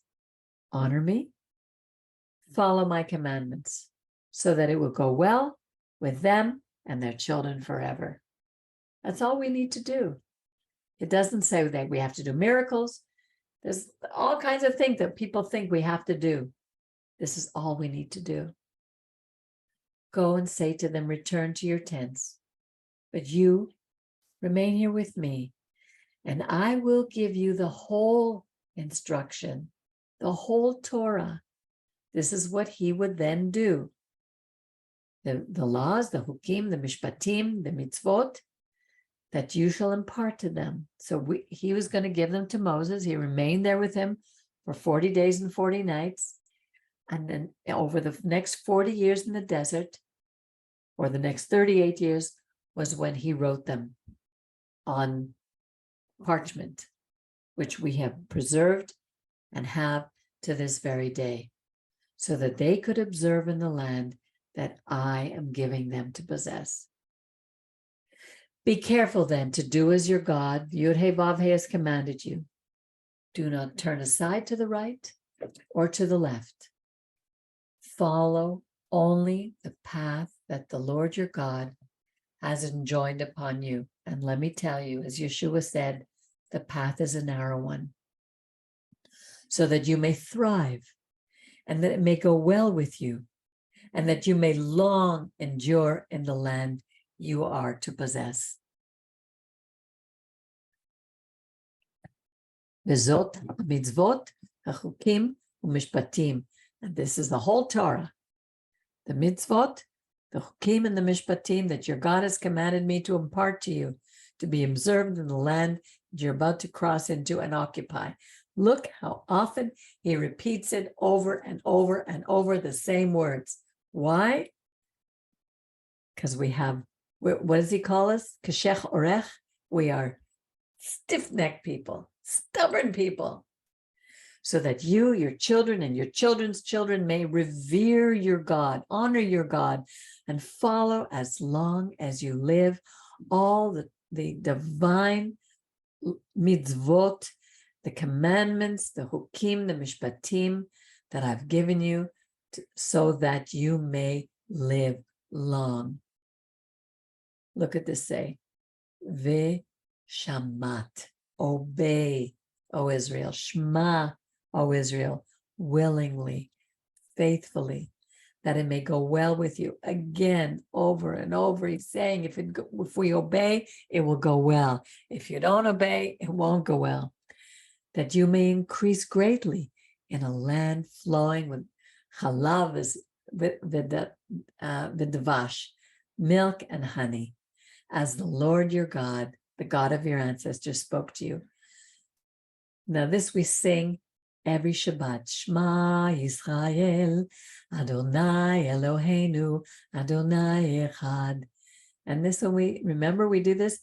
Honor me, follow my commandments, so that it will go well with them and their children forever. That's all we need to do. It doesn't say that we have to do miracles. There's all kinds of things that people think we have to do. This is all we need to do. Go and say to them, return to your tents, but you remain here with me, and I will give you the whole instruction, the whole Torah. This is what he would then do. The laws, the hukim, the mishpatim, the mitzvot, that you shall impart to them. So he was going to give them to Moses. He remained there with him for 40 days and 40 nights. And then over the next 40 years in the desert, or the next 38 years, was when he wrote them on parchment, which we have preserved and have to this very day, so that they could observe in the land that I am giving them to possess. Be careful then to do as your God, Yud-Heh-Vav-Heh, has commanded you. Do not turn aside to the right or to the left. Follow only the path that the Lord your God has enjoined upon you. And let me tell you, as Yeshua said, the path is a narrow one, so that you may thrive and that it may go well with you, and that you may long endure in the land you are to possess. Vezot mitzvot, hachukim, umishpatim. And this is the whole Torah. The mitzvot, the chukim, and the mishpatim that your God has commanded me to impart to you, to be observed in the land that you're about to cross into and occupy. Look how often he repeats it over and over and over, the same words. Why? Because we have, what does he call us? Keshech orech. We are stiff-necked people, stubborn people, so that you, your children, and your children's children may revere your God, honor your God, and follow as long as you live all the divine mitzvot, the commandments, the hukim, the mishpatim that I've given you, so that you may live long. Look at this say, Ve shamat, obey, O Israel, shema, O Israel, willingly, faithfully, that it may go well with you. Again, over and over, he's saying, if we obey, it will go well. If you don't obey, it won't go well. That you may increase greatly in a land flowing with chalav, v'devash, milk and honey, as the Lord your God, the God of your ancestors, spoke to you. Now this we sing every Shabbat. Shema Yisrael, Adonai Eloheinu, Adonai Echad. And this one we do this.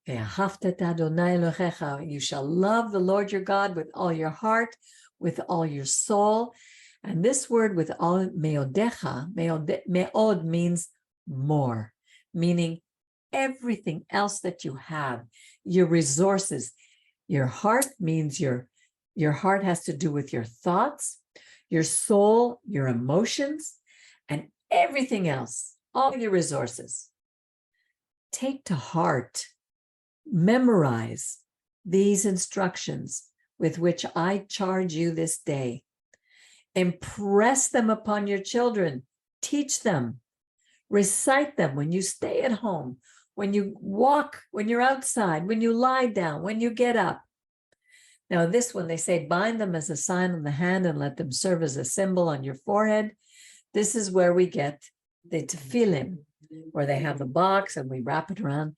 Adonai Elohecha. You shall love the Lord your God with all your heart, with all your soul. And this word with all meodecha, meod means more, meaning everything else that you have, your resources. Your heart means your heart has to do with your thoughts, your soul, your emotions, and everything else, all your resources. Take to heart, memorize these instructions with which I charge you this day. Impress them upon your children. Teach them. Recite them when you stay at home, when you walk, when you're outside, when you lie down, when you get up. Now this one, they say, bind them as a sign on the hand and let them serve as a symbol on your forehead. This is where we get the tefillin, where they have the box and we wrap it around.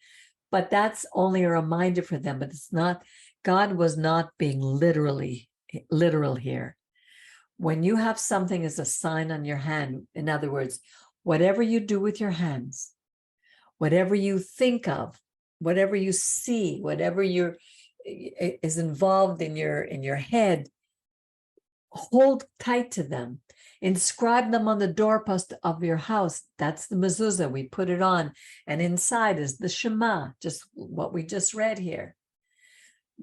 But that's only a reminder for them. But it's not, God was not being literal here. When you have something as a sign on your hand, in other words, whatever you do with your hands, whatever you think of, whatever you see, whatever you're is involved in your head, hold tight to them. Inscribe them on the doorpost of your house. That's the mezuzah. We put it on. And inside is the Shema, just what we just read here.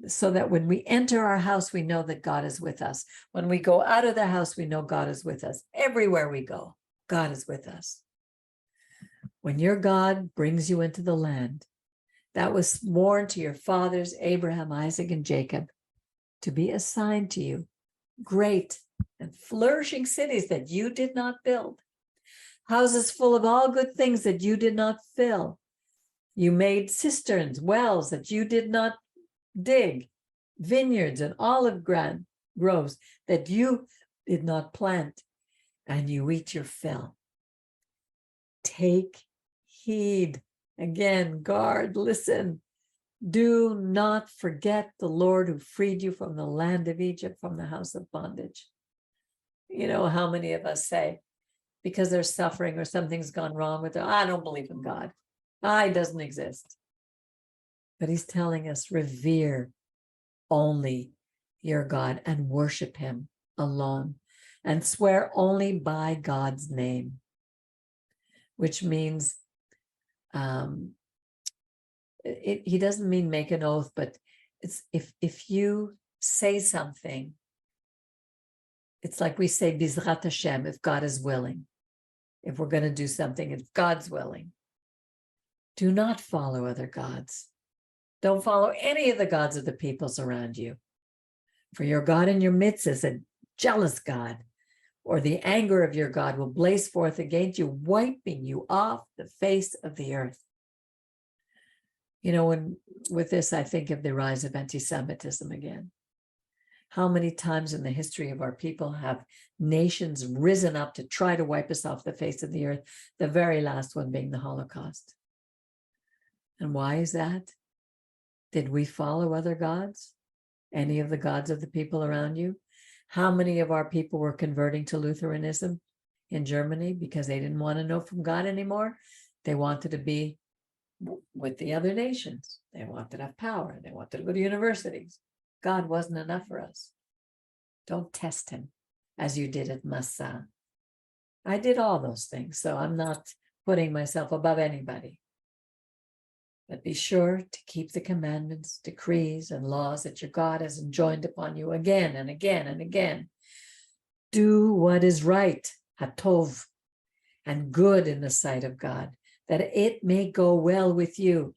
So that when we enter our house, we know that God is with us. When we go out of the house, we know God is with us. Everywhere we go, God is with us. When your God brings you into the land that was sworn to your fathers, Abraham, Isaac, and Jacob, to be assigned to you, great and flourishing cities that you did not build, houses full of all good things that you did not fill. You made cisterns, wells that you did not dig, vineyards and olive groves that you did not plant, and you eat your fill. Take heed. Again, guard, listen. Do not forget the Lord who freed you from the land of Egypt, from the house of bondage. You know how many of us say, because they're suffering or something's gone wrong with them, I don't believe in God. He doesn't exist. But he's telling us, revere only your God and worship him alone, and swear only by God's name, which means he doesn't mean make an oath, but it's if you say something, it's like we say Bizrat Hashem, if God is willing. If we're going to do something, if God's willing. Do not follow other gods. Don't follow any of the gods of the peoples around you. For your God in your midst is a jealous God, or the anger of your God will blaze forth against you, wiping you off the face of the earth. You know, with this, I think of the rise of anti-Semitism again. How many times in the history of our people have nations risen up to try to wipe us off the face of the earth, the very last one being the Holocaust. And why is that? Did we follow other gods? Any of the gods of the people around you? How many of our people were converting to Lutheranism in Germany because they didn't want to know from God anymore? They wanted to be with the other nations. They wanted to have power. They wanted to go to universities. God wasn't enough for us. Don't test him as you did at Massa. I did all those things, so I'm not putting myself above anybody. But be sure to keep the commandments, decrees, and laws that your God has enjoined upon you again and again and again. Do what is right, hatov, and good in the sight of God, that it may go well with you.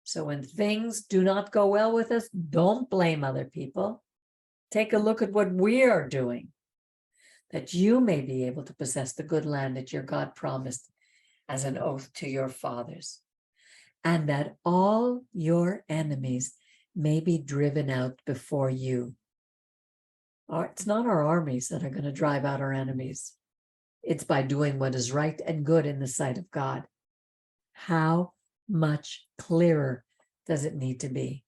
So when things do not go well with us, don't blame other people. Take a look at what we are doing, that you may be able to possess the good land that your God promised as an oath to your fathers, and that all your enemies may be driven out before you. It's not our armies that are going to drive out our enemies. It's by doing what is right and good in the sight of God. How much clearer does it need to be?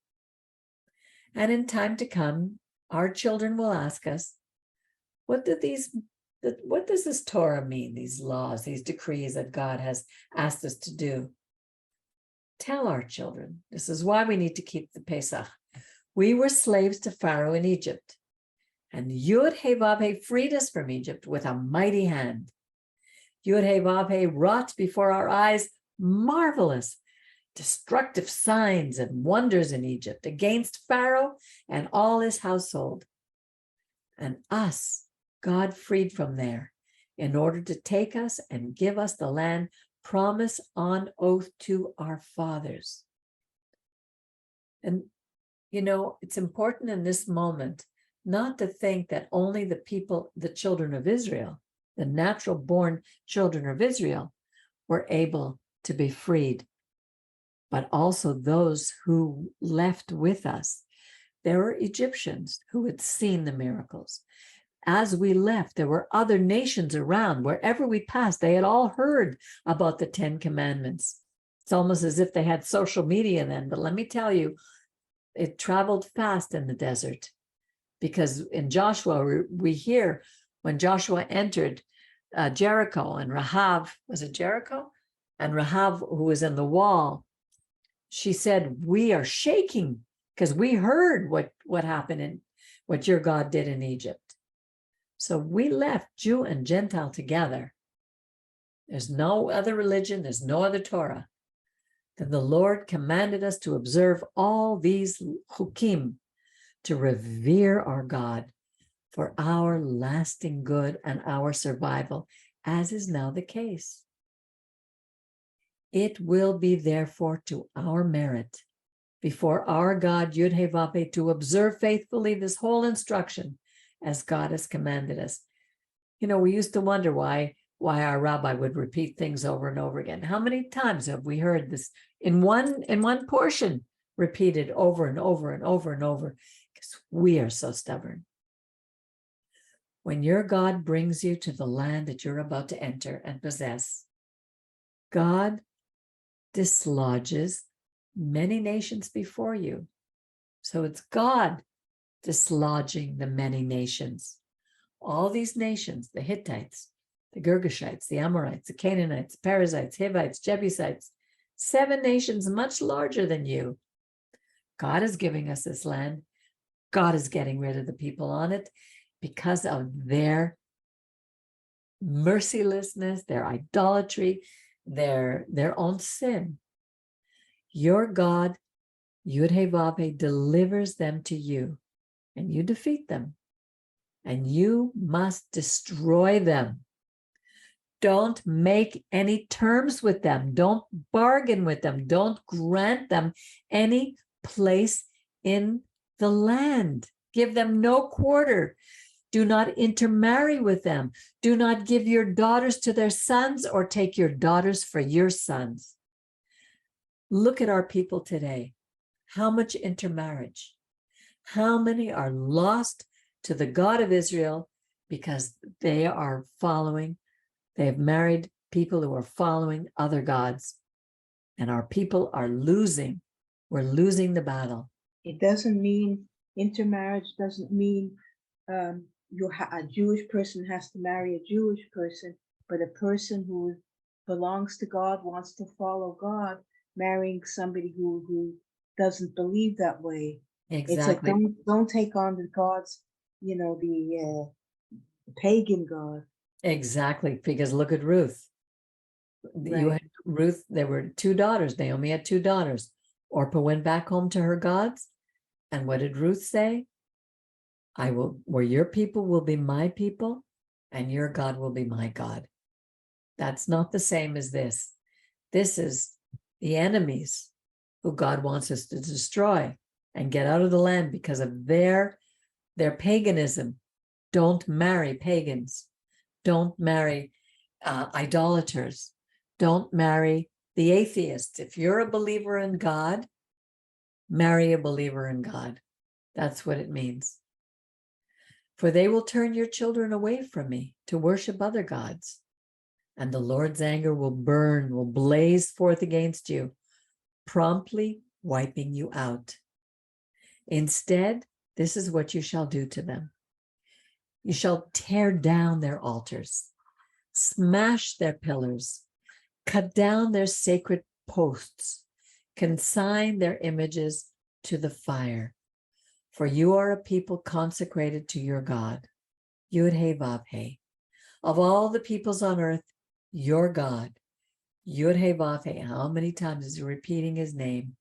And in time to come, our children will ask us, what does this Torah mean, these laws, these decrees that God has asked us to do? Tell our children, this is why we need to keep the Pesach. We were slaves to Pharaoh in Egypt, and Yud He Vav He freed us from Egypt with a mighty hand. Yud He Vav He wrought before our eyes marvelous, destructive signs and wonders in Egypt against Pharaoh and all his household. And us, God freed from there in order to take us and give us the land promised on oath to our fathers. And, you know, it's important in this moment not to think that only the people, the children of Israel, the natural born children of Israel, were able to be freed, but also those who left with us. There were Egyptians who had seen the miracles. As we left, there were other nations around. Wherever we passed, they had all heard about the 10 Commandments. It's almost as if they had social media then, but let me tell you, it traveled fast in the desert, because in Joshua, we hear when Joshua entered Jericho, and Rahab, was it Jericho? And Rahab, who was in the wall, she said, we are shaking because we heard what happened and what your God did in Egypt. So we left Jew and Gentile together. There's no other religion, there's no other Torah. Then the Lord commanded us to observe all these chukim, to revere our God for our lasting good and our survival, as is now the case. It will be therefore to our merit before our God, Yud-Heh-Vav-Heh, to observe faithfully this whole instruction as God has commanded us. You know, we used to wonder why our rabbi would repeat things over and over again. How many times have we heard this in one portion repeated over and over and over and over? Because we are so stubborn. When your God brings you to the land that you're about to enter and possess, God dislodges many nations before you. So it's God dislodging the many nations. All these nations, the Hittites, the Girgashites, the Amorites, the Canaanites, Perizzites, Hivites, Jebusites, 7 nations much larger than you. God is giving us this land. God is getting rid of the people on it because of their mercilessness, their idolatry, their own sin. Your God, Yud-Heh-Vav-Heh, delivers them to you, and you defeat them, and you must destroy them. Don't make any terms with them. Don't bargain with them. Don't grant them any place in the land. Give them no quarter. Do not intermarry with them. Do not give your daughters to their sons or take your daughters for your sons. Look at our people today. How much intermarriage? How many are lost to the God of Israel because they have married people who are following other gods, and our people are losing. We're losing the battle. It doesn't mean intermarriage doesn't mean a Jewish person has to marry a Jewish person, but a person who belongs to God, wants to follow God, marrying somebody who doesn't believe that way. Exactly. It's like don't take on the gods, the pagan god. Exactly, because look at Ruth. Right. You had Ruth, there were 2 daughters. Naomi had 2 daughters. Orpah went back home to her gods. And what did Ruth say? Your people will be my people, and your God will be my God. That's not the same as this. This is the enemies who God wants us to destroy and get out of the land because of their paganism. Don't marry pagans. Don't marry idolaters. Don't marry the atheists. If you're a believer in God, marry a believer in God. That's what it means. For they will turn your children away from me to worship other gods, and the Lord's anger will blaze forth against you, promptly wiping you out. Instead, this is what you shall do to them. You shall tear down their altars, smash their pillars, cut down their sacred posts, consign their images to the fire. For you are a people consecrated to your God, Yud-Heh-Vav-Heh. Of all the peoples on earth, your God, Yud-Heh-Vav-Heh. How many times is he repeating his name?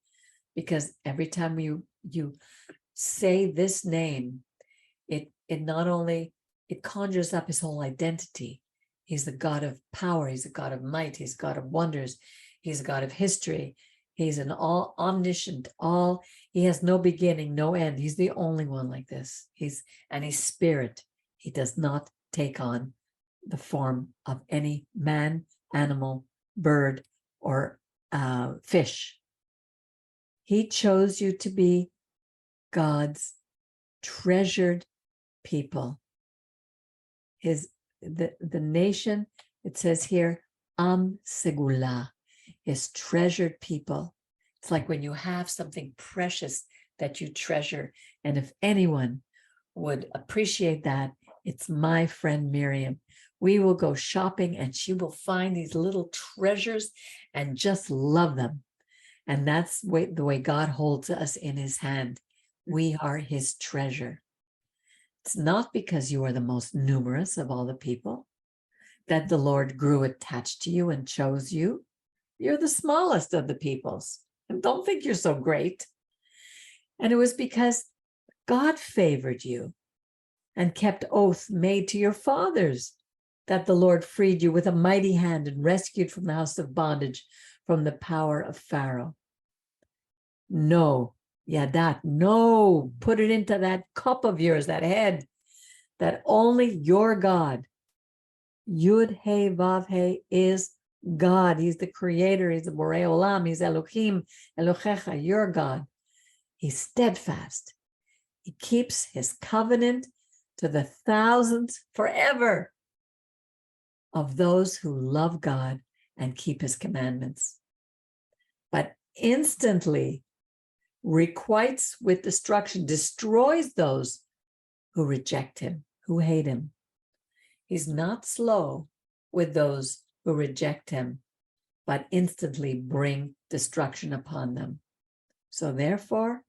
Because every time you say this name, it not only, it conjures up his whole identity. He's the God of power. He's the God of might. He's God of wonders. He's a God of history. He's an all omniscient, he has no beginning, no end. He's the only one like this. He's spirit. He does not take on the form of any man, animal, bird, or fish. He chose you to be God's treasured people. The nation, it says here, Am Segula, his treasured people. It's like when you have something precious that you treasure. And if anyone would appreciate that, it's my friend Miriam. We will go shopping and she will find these little treasures and just love them. And that's the way God holds us in his hand. We are his treasure. It's not because you are the most numerous of all the people that the Lord grew attached to you and chose you. You're the smallest of the peoples. And don't think you're so great. And it was because God favored you and kept oath made to your fathers that the Lord freed you with a mighty hand and rescued from the house of bondage, from the power of Pharaoh. No, Yadat, no, put it into that cup of yours, that head, that only your God, Yud He Vav He, is God. He's the creator. He's the Borei Olam. He's Elohim, Elohecha, your God. He's steadfast. He keeps his covenant to the thousands forever of those who love God and keep his commandments. But instantly requites with destruction, destroys those who reject him, who hate him. He's not slow with those who reject him, but instantly bring destruction upon them. So therefore,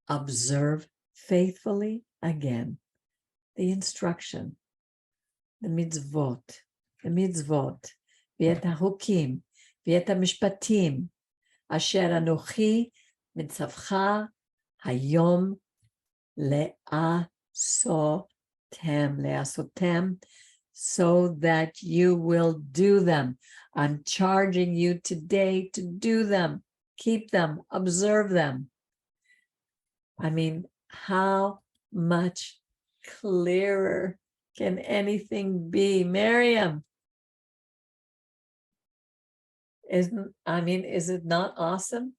observe faithfully again the instruction, the mitzvot, ואת החוקים, ואת המשפטים, אשר אנוכי מצווך היום לעשותם, so that you will do them. I'm charging you today to do them, keep them, observe them. I mean, how much clearer can anything be? Miriam, is it not awesome?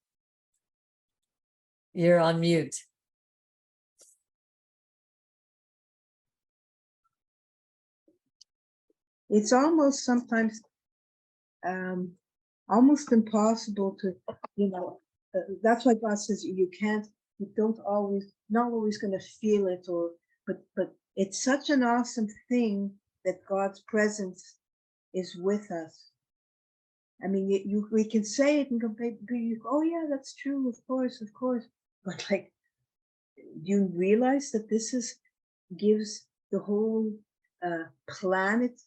You're on mute. It's almost sometimes almost impossible to, that's why God says you don't always, not always going to feel it, but it's such an awesome thing that God's presence is with us. I mean, we can say it and oh yeah, that's true, of course, but like, do you realize that this gives the whole planet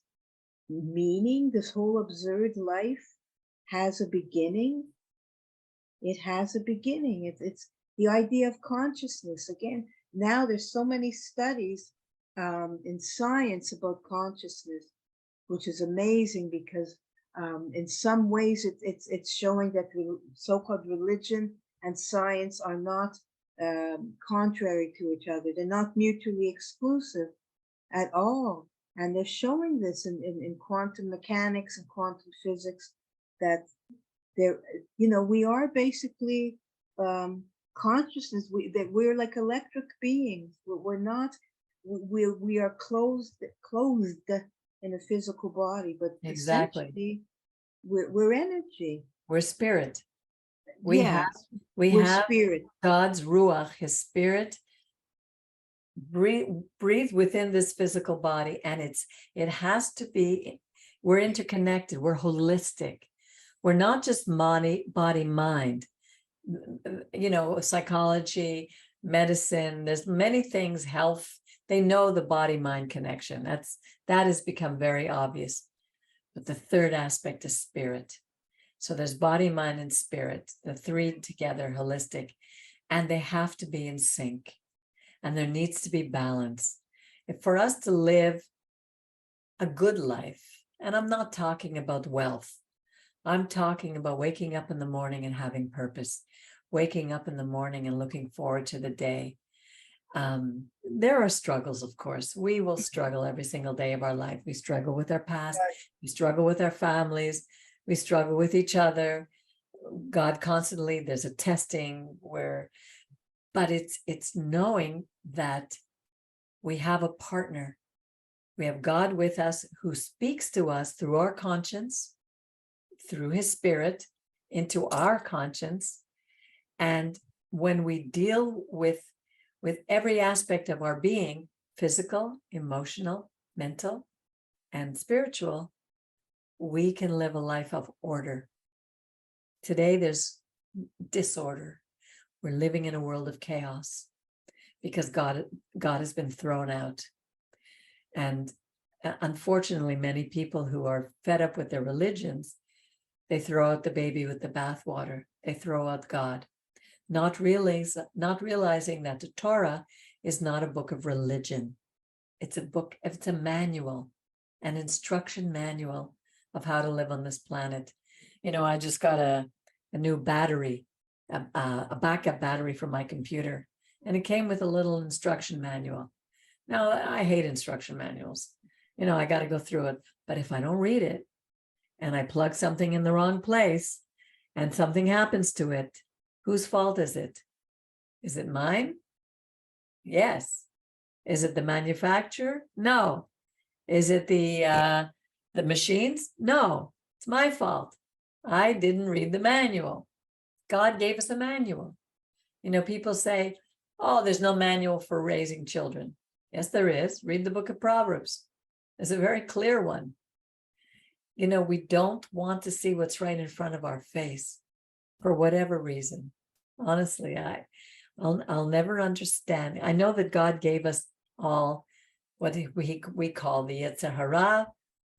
meaning? This whole absurd life has a beginning. It has a beginning. It's the idea of consciousness. Again, now there's so many studies in science about consciousness, which is amazing because in some ways it's showing that so-called religion and science are not contrary to each other. They're not mutually exclusive at all. And they're showing this in quantum mechanics and quantum physics, that there, we are basically consciousness. That we're like electric beings. We're not. We are closed in a physical body, but exactly, we're energy. We're spirit. We have spirit. God's ruach, his spirit, breathe within this physical body, and it has to be. We're interconnected. We're holistic. We're not just body, mind. Psychology, medicine. There's many things. Health. They know the body-mind connection. That has become very obvious. But the third aspect is spirit. So there's body, mind, and spirit, the three together, holistic, and they have to be in sync. And there needs to be balance. For us to live a good life, and I'm not talking about wealth, I'm talking about waking up in the morning and having purpose, waking up in the morning and looking forward to the day. There are struggles, of course. We will struggle every single day of our life. We struggle with our past, we struggle with our families, we struggle with each other. God constantly, there's a testing but it's knowing that we have a partner. We have God with us who speaks to us through our conscience, through his spirit, into our conscience. And when we deal with every aspect of our being, physical, emotional, mental, and spiritual, we can live a life of order. Today, there's disorder. We're living in a world of chaos because God has been thrown out. And unfortunately, many people who are fed up with their religions, they throw out the baby with the bathwater. They throw out God, not realizing that the Torah is not a book of religion. It's a manual, an instruction manual of how to live on this planet. I just got a new battery, a backup battery for my computer, and it came with a little instruction manual. Now, I hate instruction manuals. I got to go through it. But if I don't read it and I plug something in the wrong place and something happens to it, whose fault is it? Is it mine? Yes. Is it the manufacturer? No. Is it the machines? No. It's my fault. I didn't read the manual. God gave us a manual. People say, oh, there's no manual for raising children. Yes, there is. Read the book of Proverbs. It's a very clear one. We don't want to see what's right in front of our face for whatever reason. Honestly, I'll never understand. I know that God gave us all what we call the Yetzer Hara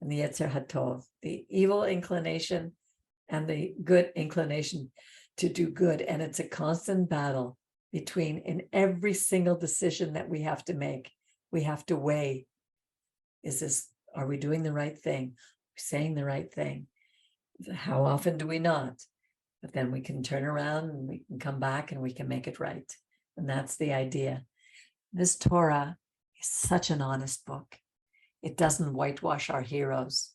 and the Yetzer Hatov, the evil inclination and the good inclination to do good. And it's a constant battle in every single decision that we have to make. We have to weigh, are we doing the right thing? Are we saying the right thing? How often do we not? But then we can turn around and we can come back and we can make it right. And that's the idea. This Torah is such an honest book. It doesn't whitewash our heroes.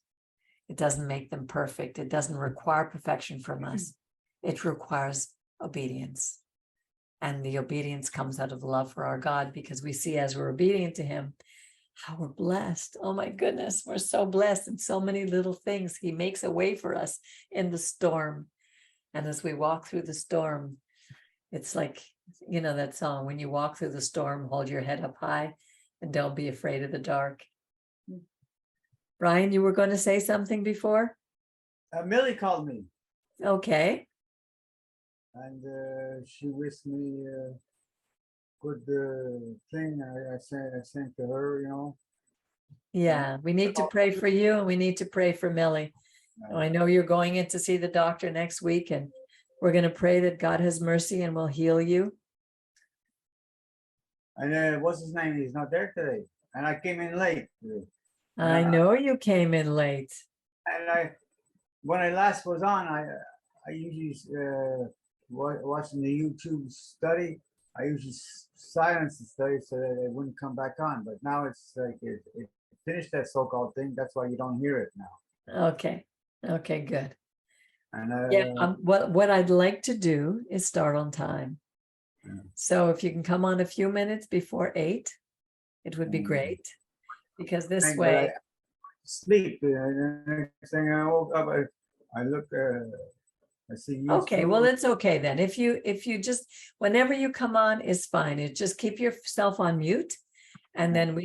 It doesn't make them perfect. It doesn't require perfection from us. It requires obedience. And the obedience comes out of love for our God, because we see as we're obedient to him, how we're blessed. Oh my goodness, we're so blessed in so many little things. He makes a way for us in the storm. And as we walk through the storm, it's like, that song, when you walk through the storm, hold your head up high and don't be afraid of the dark. Brian, you were going to say something before? Millie called me. Okay. And she wished me a good thing. I sent to her, Yeah, we need to pray for you and we need to pray for Millie. I know you're going in to see the doctor next week, and we're going to pray that God has mercy and will heal you. And what's his name? He's not there today. And I came in late. I know you came in late. And when I last was on, I usually watching the YouTube study. I usually silence the study so that it wouldn't come back on. But now it's like it finished that so-called thing. That's why you don't hear it now. Okay. Okay, good. And what I'd like to do is start on time. So if you can come on a few minutes before 8, it would be great, because this way. Sleep. Next thing I woke up, I look. I see you. Okay, well, it's okay then. If you just, whenever you come on is fine. It just keep yourself on mute, and then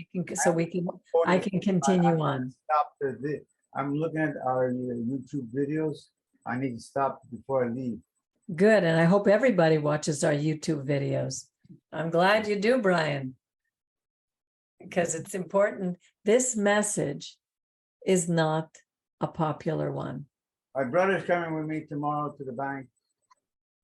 I can continue on. Stop I'm looking at our YouTube videos. I need to stop before I leave. Good, and I hope everybody watches our YouTube videos. I'm glad you do, Brian, because it's important. This message is not a popular one. My brother's coming with me tomorrow to the bank.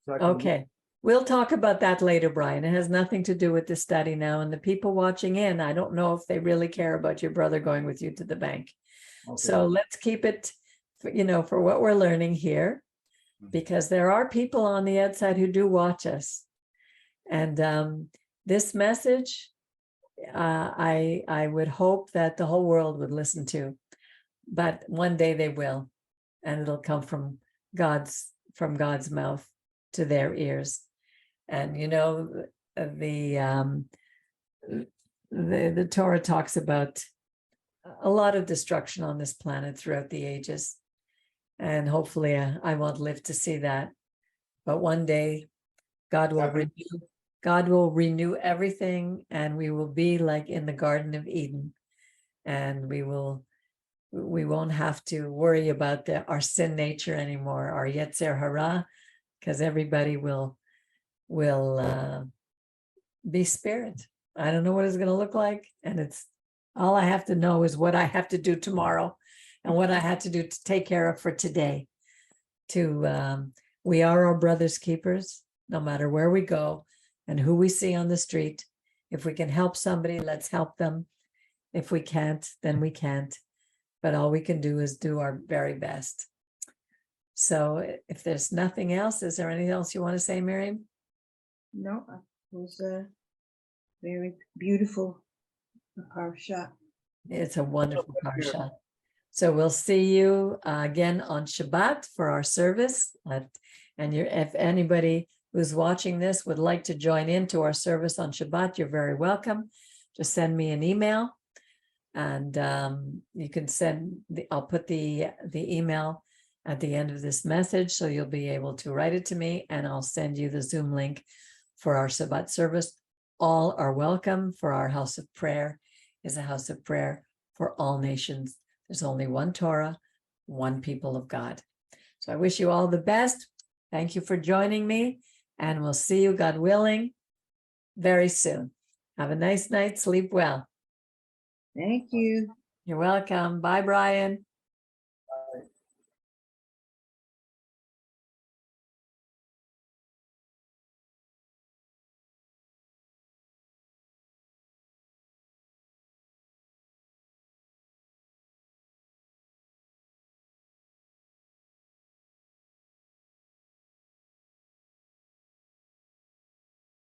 So Okay, we'll talk about that later, Brian. It has nothing to do with the study now. And the people watching in, I don't know if they really care about your brother going with you to the bank. Okay. So let's keep it, for what we're learning here, because there are people on the outside who do watch us. And this message, I would hope that the whole world would listen to, but one day they will, and it'll come from God's mouth to their ears. And the Torah talks about a lot of destruction on this planet throughout the ages, and hopefully I won't live to see that. But one day, God will renew everything, and we will be like in the Garden of Eden, and we won't have to worry about our sin nature anymore, our Yetzer Hara, because everybody will will be spirit. I don't know what it's going to look like. And it's all I have to know is what I have to do tomorrow and what I had to do to take care of for today. We are our brother's keepers, no matter where we go and who we see on the street. If we can help somebody, let's help them. If we can't, then we can't. But all we can do is do our very best. So if there's nothing else, is there anything else you want to say, Miriam? No, it was very beautiful parsha. It's a wonderful parsha. So we'll see you again on Shabbat for our service. If anybody who's watching this would like to join into our service on Shabbat, you're very welcome. Just send me an email, and you can I'll put the email at the end of this message, so you'll be able to write it to me, and I'll send you the Zoom link for our Shabbat service. All are welcome, for our house of prayer is a house of prayer for all nations. There's only one Torah, one people of God. So I wish you all the best. Thank you for joining me, and we'll see you, God willing, very soon. Have a nice night. Sleep well. Thank you. You're welcome. Bye, Brian.